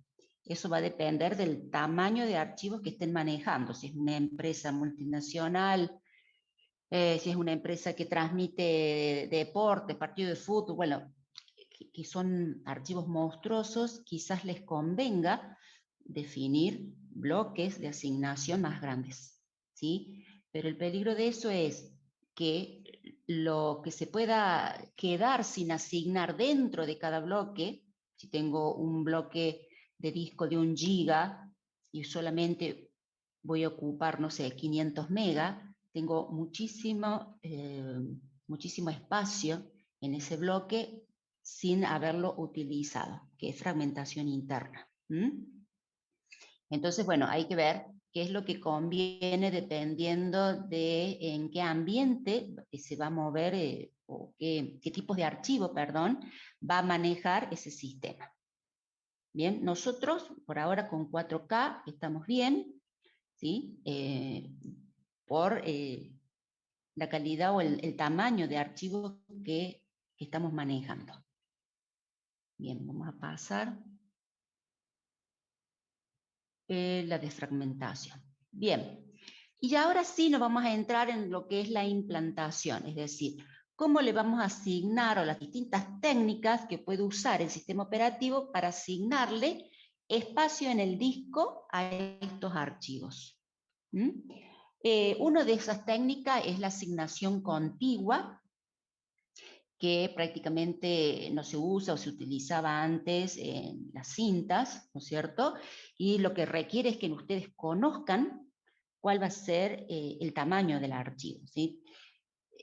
Eso va a depender del tamaño de archivos que estén manejando. Si es una empresa multinacional, si es una empresa que transmite deportes, partidos de fútbol, bueno, que son archivos monstruosos, quizás les convenga definir bloques de asignación más grandes, ¿sí? Pero el peligro de eso es que lo que se pueda quedar sin asignar dentro de cada bloque, si tengo un bloque de disco de 1 GB y solamente voy a ocupar, no sé, 500 megas, tengo muchísima muchísimo espacio en ese bloque sin haberlo utilizado, que es fragmentación interna. Entonces, bueno, hay que ver qué es lo que conviene dependiendo de en qué ambiente se va a mover o qué tipos de archivo, perdón, va a manejar ese sistema. Bien, nosotros por ahora con 4K estamos bien, ¿sí? Por la calidad o el tamaño de archivos que estamos manejando. Bien, vamos a pasar la desfragmentación. Bien, y ahora sí nos vamos a entrar en lo que es la implantación, es decir, cómo le vamos a asignar o las distintas técnicas que puede usar el sistema operativo para asignarle espacio en el disco a estos archivos. Una de esas técnicas es la asignación contigua, que prácticamente no se usa o se utilizaba antes en las cintas, ¿no es cierto? Y lo que requiere es que ustedes conozcan cuál va a ser el tamaño del archivo, ¿sí?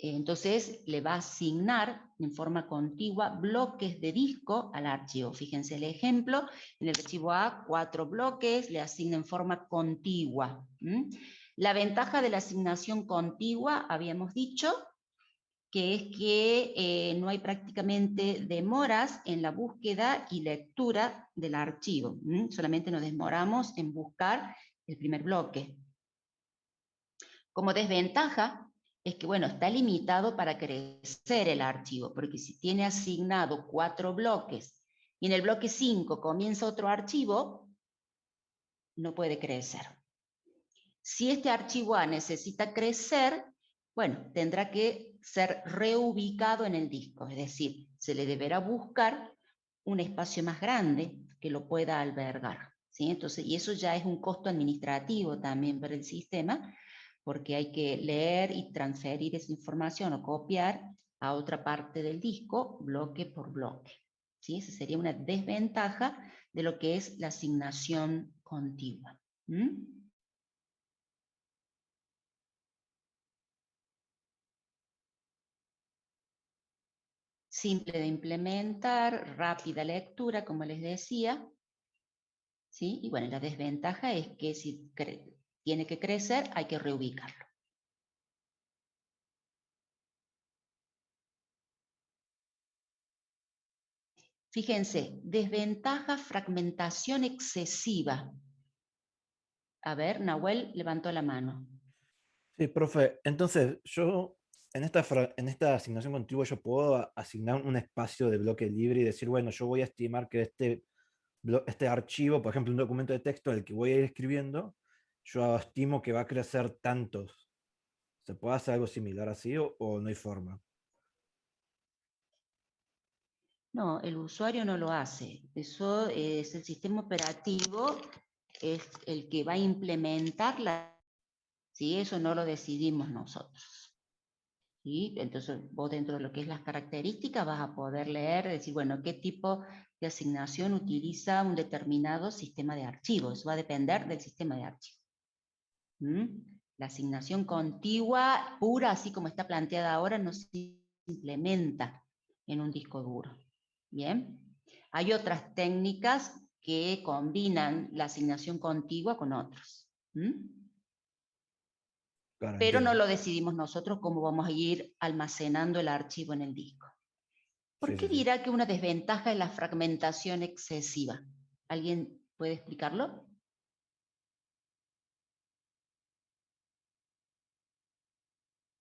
Entonces le va a asignar en forma contigua bloques de disco al archivo. Fíjense el ejemplo, en el archivo A, 4 bloques, le asigna en forma contigua. La ventaja de la asignación contigua, habíamos dicho, que es que no hay prácticamente demoras en la búsqueda y lectura del archivo. Solamente nos demoramos en buscar el primer bloque. Como desventaja, es que, bueno, está limitado para crecer el archivo, porque si tiene asignado 4 bloques y en el bloque 5 comienza otro archivo, no puede crecer. Si este archivo A necesita crecer, bueno, tendrá que ser reubicado en el disco, es decir, se le deberá buscar un espacio más grande que lo pueda albergar, ¿sí? Entonces, y eso ya es un costo administrativo también para el sistema, porque hay que leer y transferir esa información o copiar a otra parte del disco, bloque por bloque, ¿sí? Esa sería una desventaja de lo que es la asignación contigua. Simple de implementar, rápida lectura, como les decía, ¿sí? Y bueno, la desventaja es que si tiene que crecer, hay que reubicarlo. Fíjense, desventaja, fragmentación excesiva. A ver, Nahuel levantó la mano. Sí, profe. Entonces, yo en esta asignación contigua yo puedo asignar un espacio de bloque libre y decir, bueno, yo voy a estimar que este archivo, por ejemplo, un documento de texto al que voy a ir escribiendo, yo estimo que va a crecer tantos. ¿Se puede hacer algo similar así o no hay forma? No, el usuario no lo hace. Eso es el sistema operativo, es el que va a implementar ¿sí? Eso no lo decidimos nosotros. ¿Sí? Entonces vos dentro de lo que es las características vas a poder leer, decir, bueno, qué tipo de asignación utiliza un determinado sistema de archivos. Va a depender del sistema de archivos. La asignación contigua, pura, así como está planteada ahora, no se implementa en un disco duro. Bien. Hay otras técnicas que combinan la asignación contigua con otros. Claro, Pero no entiendo. lo decidimos nosotros cómo vamos a ir almacenando el archivo en el disco. ¿Por Sí, qué sí, sí. dirá que una desventaja es la fragmentación excesiva? ¿Alguien puede explicarlo?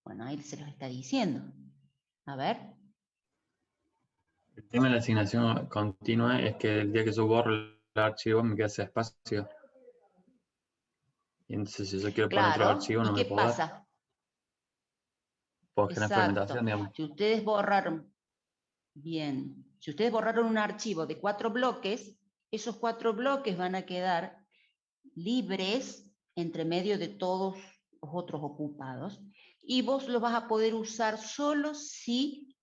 Bueno, ahí se los está diciendo. A ver. El tema de la asignación continua es que el día que yo borro el archivo me queda ese espacio. Y entonces si yo quiero poner otro Claro, archivo ¿y no me qué puedo dar. pasa? Puedo generar fragmentación, Exacto. digamos. Si ustedes borraron, bien, si ustedes borraron un archivo de 4 bloques, esos 4 bloques van a quedar libres entre medio de todos los otros ocupados y vos los vas a poder usar solo si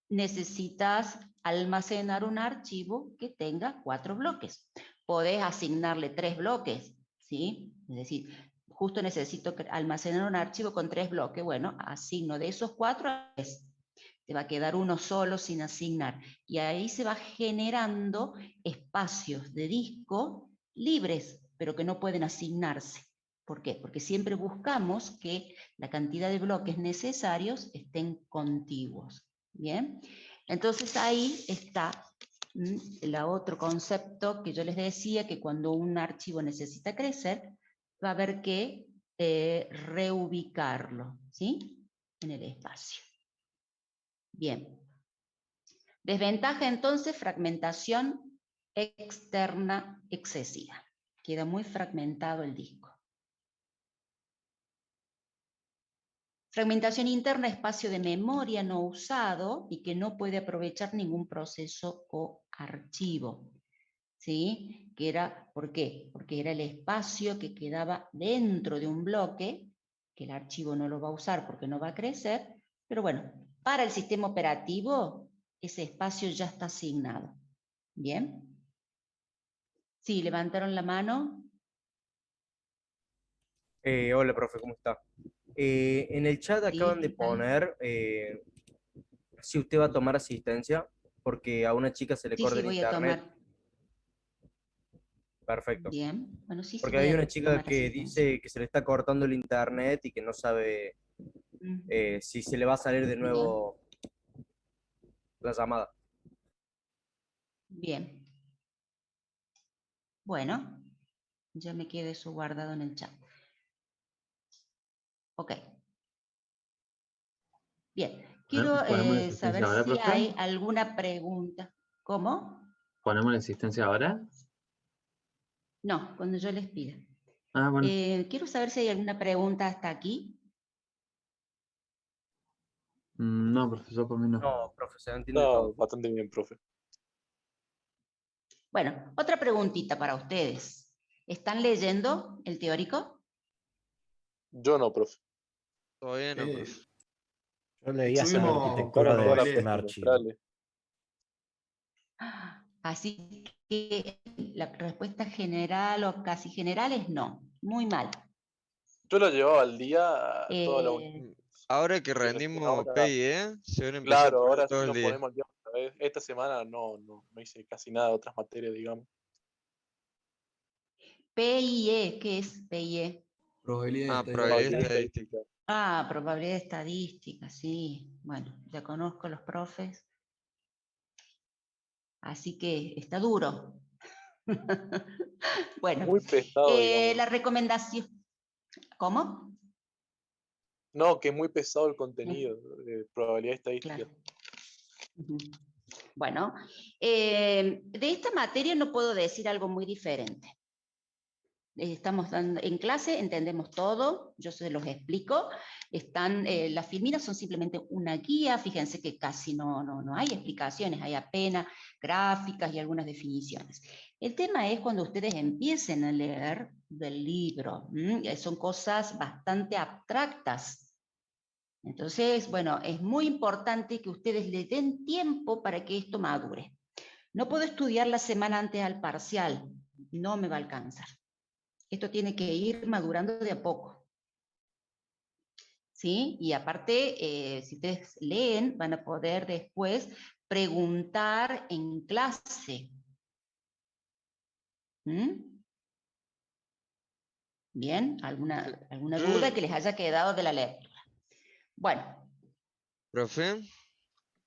necesitas almacenar un archivo que tenga 4 bloques. Podés asignarle 3 bloques, ¿sí? Es decir, justo necesito almacenar un archivo con 3 bloques. Bueno, asigno de esos 4 a 3. te va a quedar uno solo sin asignar. Y ahí se va generando espacios de disco libres, pero que no pueden asignarse. ¿Por qué? Porque siempre buscamos que la cantidad de bloques necesarios estén contiguos. ¿Bien? Entonces ahí está el otro concepto que yo les decía, que cuando un archivo necesita crecer, va a haber que reubicarlo, ¿sí? En el espacio. Bien. Desventaja entonces, fragmentación externa excesiva. Queda muy fragmentado el disco. Fragmentación interna, espacio de memoria no usado y que no puede aprovechar ningún proceso o archivo. ¿Sí? Que era, ¿por qué? Porque era el espacio que quedaba dentro de un bloque, que el archivo no lo va a usar porque no va a crecer, pero bueno, para el sistema operativo ese espacio ya está asignado. ¿Bien? Sí, levantaron la mano. Hola, profe, ¿cómo está? En el chat Sí, acaban de ¿qué tal? poner si usted va a tomar asistencia, porque a una chica se le Sí, corta sí, el voy a internet. tomar. Perfecto. Bien, bueno, sí, sí Porque voy hay a una chica tomar que asistencia. dice que se le está cortando el internet y que no sabe si se le va a salir de Bien, nuevo la llamada. bien. Bueno, ya me quedé eso guardado en el chat. Ok. Bien, quiero ¿Ponemos la saber asistencia ahora, si profe? hay alguna pregunta. ¿Cómo? ¿Ponemos la asistencia ahora? No, cuando yo les pida. Ah, bueno. Quiero saber si hay alguna pregunta hasta aquí. No, profesor, por mí no. No, profe, se entiende No, todo. bastante bien, profe. Bueno, otra preguntita para ustedes. ¿Están leyendo el teórico? Yo no, profe. Todavía no, profe. Yo leí hasta la Subimos arquitectura Estamos todas del las probabilidades. sistema clases archivo. semestrales. Así que la respuesta general o casi general es no. Muy mal. Yo lo llevaba al día toda la Ahora que pero rendimos ahora, P y E, se van a empezar a claro, poner ahora todo sí el nos día. ponemos al día otra vez. Esta semana no hice casi nada de otras materias, digamos. PIE, ¿qué es PIE? Probabilidades Probabilidad Probabilidad estadística. estadística. Ah, probabilidad estadística, sí. Bueno, ya conozco los profes. Así que está duro. Bueno, Muy pesado, digamos. la recomendación. ¿Cómo? No, que es muy pesado el contenido de probabilidad estadística. Claro. Ujú. Bueno, de esta materia no puedo decir algo muy diferente. Estamos dando, en clase entendemos todo, yo se los explico. Las filminas son simplemente una guía, fíjense que casi no hay explicaciones, hay apenas gráficas y algunas definiciones. El tema es cuando ustedes empiecen a leer del libro, son cosas bastante abstractas. Entonces, bueno, es muy importante que ustedes le den tiempo para que esto madure. No puedo estudiar la semana antes al parcial, no me va a alcanzar. Esto tiene que ir madurando de a poco. ¿Sí? Y aparte, si ustedes leen, van a poder después preguntar en clase. ¿Bien? ¿Alguna duda que les haya quedado de la lectura? Bueno. Profe,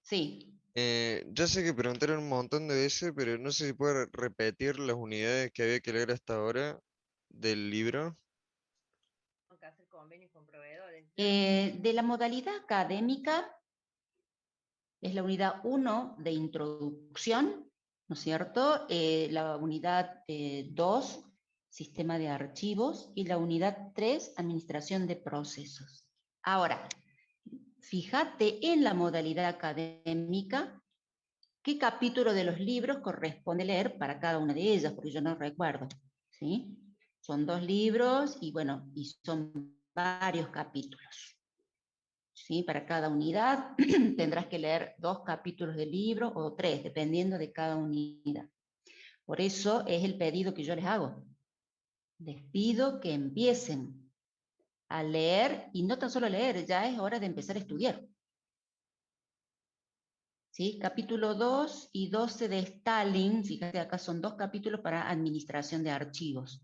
Sí. ya sé que preguntaron un montón de veces, pero no sé si puede repetir las unidades que había que leer hasta ahora del libro. De la modalidad académica es la unidad 1 de introducción, ¿no es cierto? La unidad 2, sistema de archivos, y la unidad 3, administración de procesos. Ahora, fíjate en la modalidad académica qué capítulo de los libros corresponde leer para cada una de ellas, porque yo no recuerdo, ¿sí? Son 2 libros y bueno, y son varios capítulos. ¿Sí? Para cada unidad tendrás que leer 2 capítulos del libro o 3, dependiendo de cada unidad. Por eso es el pedido que yo les hago. Les pido que empiecen a leer, y no tan solo leer, ya es hora de empezar a estudiar. ¿sí? Capítulo 2 y 12 de Stalin, fíjate acá son 2 capítulos para administración de archivos.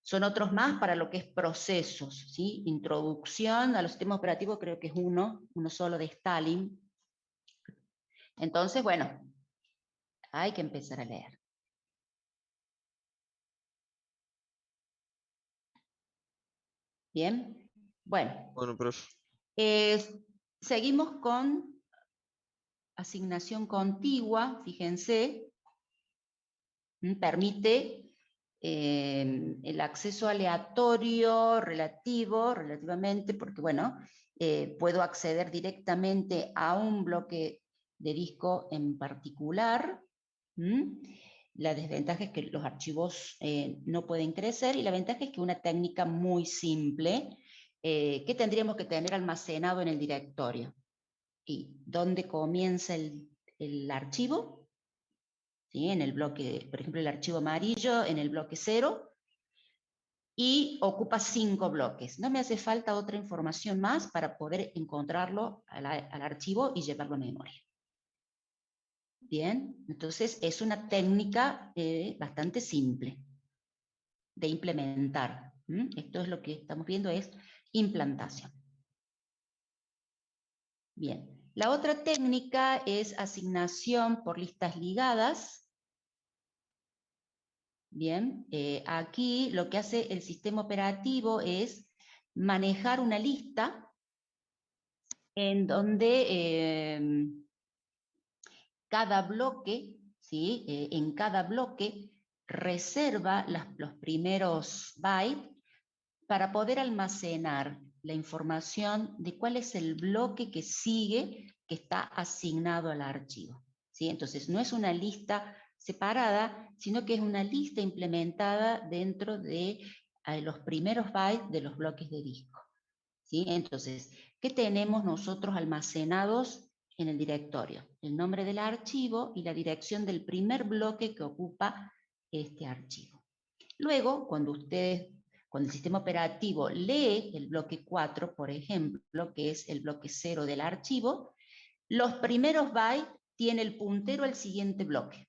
Son otros más para lo que es procesos, ¿sí? Introducción a los sistemas operativos creo que es uno solo de Stalin. Entonces, bueno, hay que empezar a leer. Bien, bueno. Bueno, profe. Seguimos con asignación contigua, fíjense, permite el acceso aleatorio, relativamente, porque bueno, puedo acceder directamente a un bloque de disco en particular. La desventaja es que los archivos no pueden crecer, y la ventaja es que una técnica muy simple, que tendríamos que tener almacenado en el directorio. ¿Y dónde comienza el archivo? ¿Sí? En el bloque, por ejemplo, el archivo amarillo en el bloque 0, y ocupa 5 bloques. No me hace falta otra información más para poder encontrarlo al archivo y llevarlo a memoria. Bien, entonces es una técnica bastante simple de implementar. Esto es lo que estamos viendo, es implantación. Bien, la otra técnica es asignación por listas ligadas. Bien, aquí lo que hace el sistema operativo es manejar una lista en donde cada bloque, ¿sí? En cada bloque reserva los primeros bytes para poder almacenar la información de cuál es el bloque que sigue, que está asignado al archivo, ¿sí? Entonces no es una lista separada, sino que es una lista implementada dentro de los primeros bytes de los bloques de disco, ¿sí? Entonces, ¿qué tenemos nosotros almacenados en el directorio? El nombre del archivo y la dirección del primer bloque que ocupa este archivo. Luego, cuando el sistema operativo lee el bloque 4, por ejemplo, que es el bloque 0 del archivo, los primeros bytes tiene el puntero al siguiente bloque,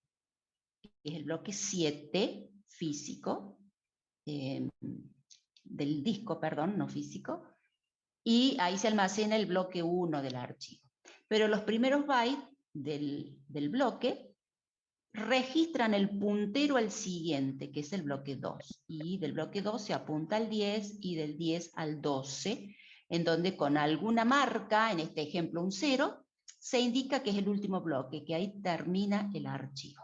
que es el bloque 7 físico, del disco, perdón, no físico, y ahí se almacena el bloque 1 del archivo. Pero los primeros bytes del bloque registran el puntero al siguiente, que es el bloque 2, y del bloque 2 se apunta al 10, y del 10 al 12, en donde con alguna marca, en este ejemplo un 0, se indica que es el último bloque, que ahí termina el archivo.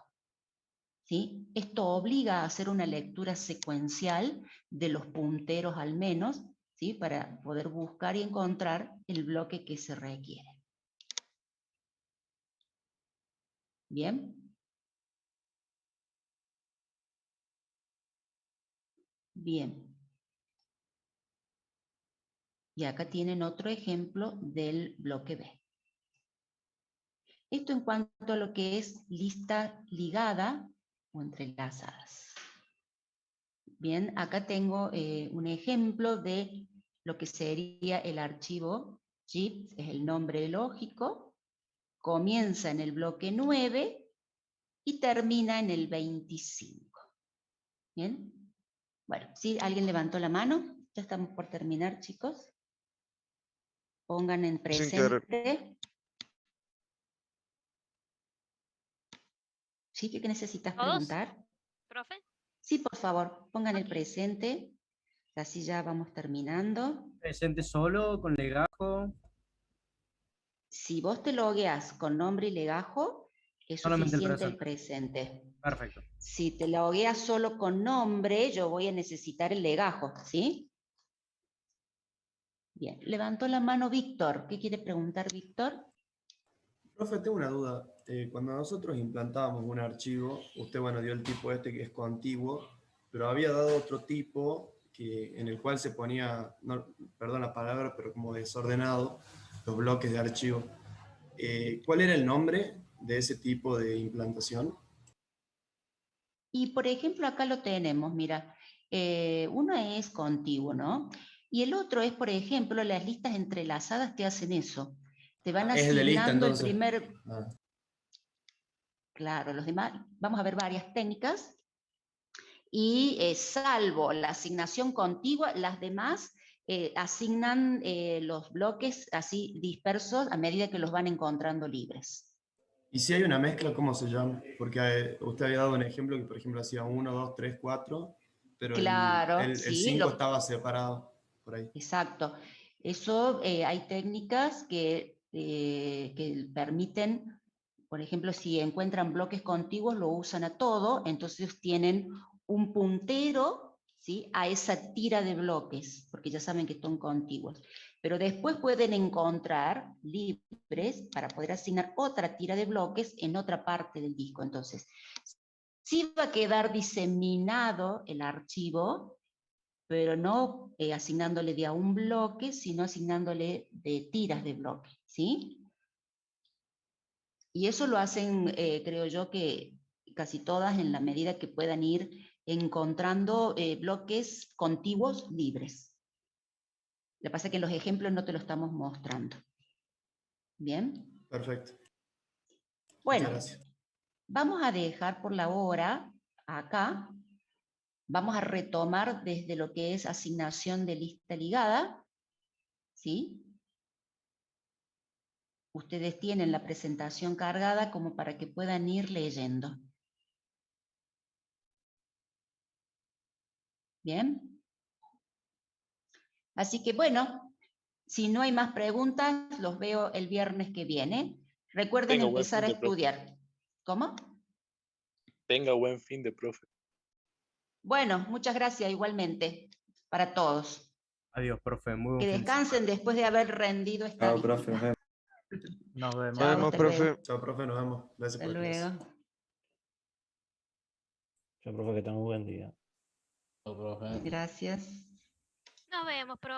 ¿Sí? Esto obliga a hacer una lectura secuencial de los punteros al menos, ¿sí? Para poder buscar y encontrar el bloque que se requiere. ¿Bien? Bien. Y acá tienen otro ejemplo del bloque B. Esto en cuanto a lo que es lista ligada o entrelazadas. Bien, acá tengo un ejemplo de lo que sería el archivo JIT, es el nombre lógico, comienza en el bloque 9 y termina en el 25. Bien, bueno, ¿sí? ¿Alguien levantó la mano? Ya estamos por terminar, chicos. Pongan en presente. ¿Sí? ¿Qué necesitas preguntar? ¿Profe? Sí, por favor, pongan el presente. Así ya vamos terminando. Presente solo, con legajo. Si vos te logueas con nombre y legajo, es Solamente suficiente el presente. Perfecto. Si te logueas solo con nombre, yo voy a necesitar el legajo, ¿sí? Bien, levantó la mano Víctor. ¿Qué quiere preguntar Víctor? Profe, tengo una duda. Cuando nosotros implantábamos un archivo, usted, bueno, dio el tipo este que es contiguo, pero había dado otro tipo en el cual se ponía, no, perdón la palabra, pero como desordenado, los bloques de archivo. ¿Cuál era el nombre de ese tipo de implantación? Y por ejemplo, acá lo tenemos, mira, uno es contiguo, ¿no? Y el otro es, por ejemplo, las listas entrelazadas te hacen eso. te van Es de lista, asignando el entonces. primer... Ah, Claro, los demás, vamos a ver varias técnicas y salvo la asignación contigua, las demás asignan los bloques así dispersos a medida que los van encontrando libres. y si hay una mezcla, ¿cómo se llama? Porque usted había dado un ejemplo que, por ejemplo, hacía 1, 2, 3, 4, pero Claro, el sí, 5 estaba separado por ahí. exacto. Eso hay técnicas que permiten, por ejemplo, si encuentran bloques contiguos, lo usan a todo, entonces tienen un puntero, ¿sí?, a esa tira de bloques, porque ya saben que son contiguos. Pero después pueden encontrar libres para poder asignar otra tira de bloques en otra parte del disco. Entonces, sí va a quedar diseminado el archivo, pero no asignándole de a un bloque, sino asignándole de tiras de bloque, ¿sí? Y eso lo hacen, creo yo, que casi todas en la medida que puedan ir encontrando bloques contiguos libres. Lo que pasa es que en los ejemplos no te lo estamos mostrando. ¿Bien? Perfecto. Bueno, Muchas gracias. vamos a dejar por la hora acá. Vamos a retomar desde lo que es asignación de lista ligada, ¿sí? Ustedes tienen la presentación cargada como para que puedan ir leyendo. ¿Bien? Así que bueno, si no hay más preguntas, los veo el viernes que viene. Recuerden Tenga buen empezar a fin de profe. estudiar. ¿Cómo? Tenga buen fin de profe. Bueno, muchas gracias igualmente para todos. Adiós, profe. Muy buen Que fin de semana. descansen después de haber rendido esta Chao, profe, nos vemos. Nos vemos. Chao, Nos vemos, hasta luego. profe. Chao, profe, nos vemos. Gracias Hasta por la clase. luego. Yo, profe, que tenga un buen día. Gracias. Nos vemos, profe.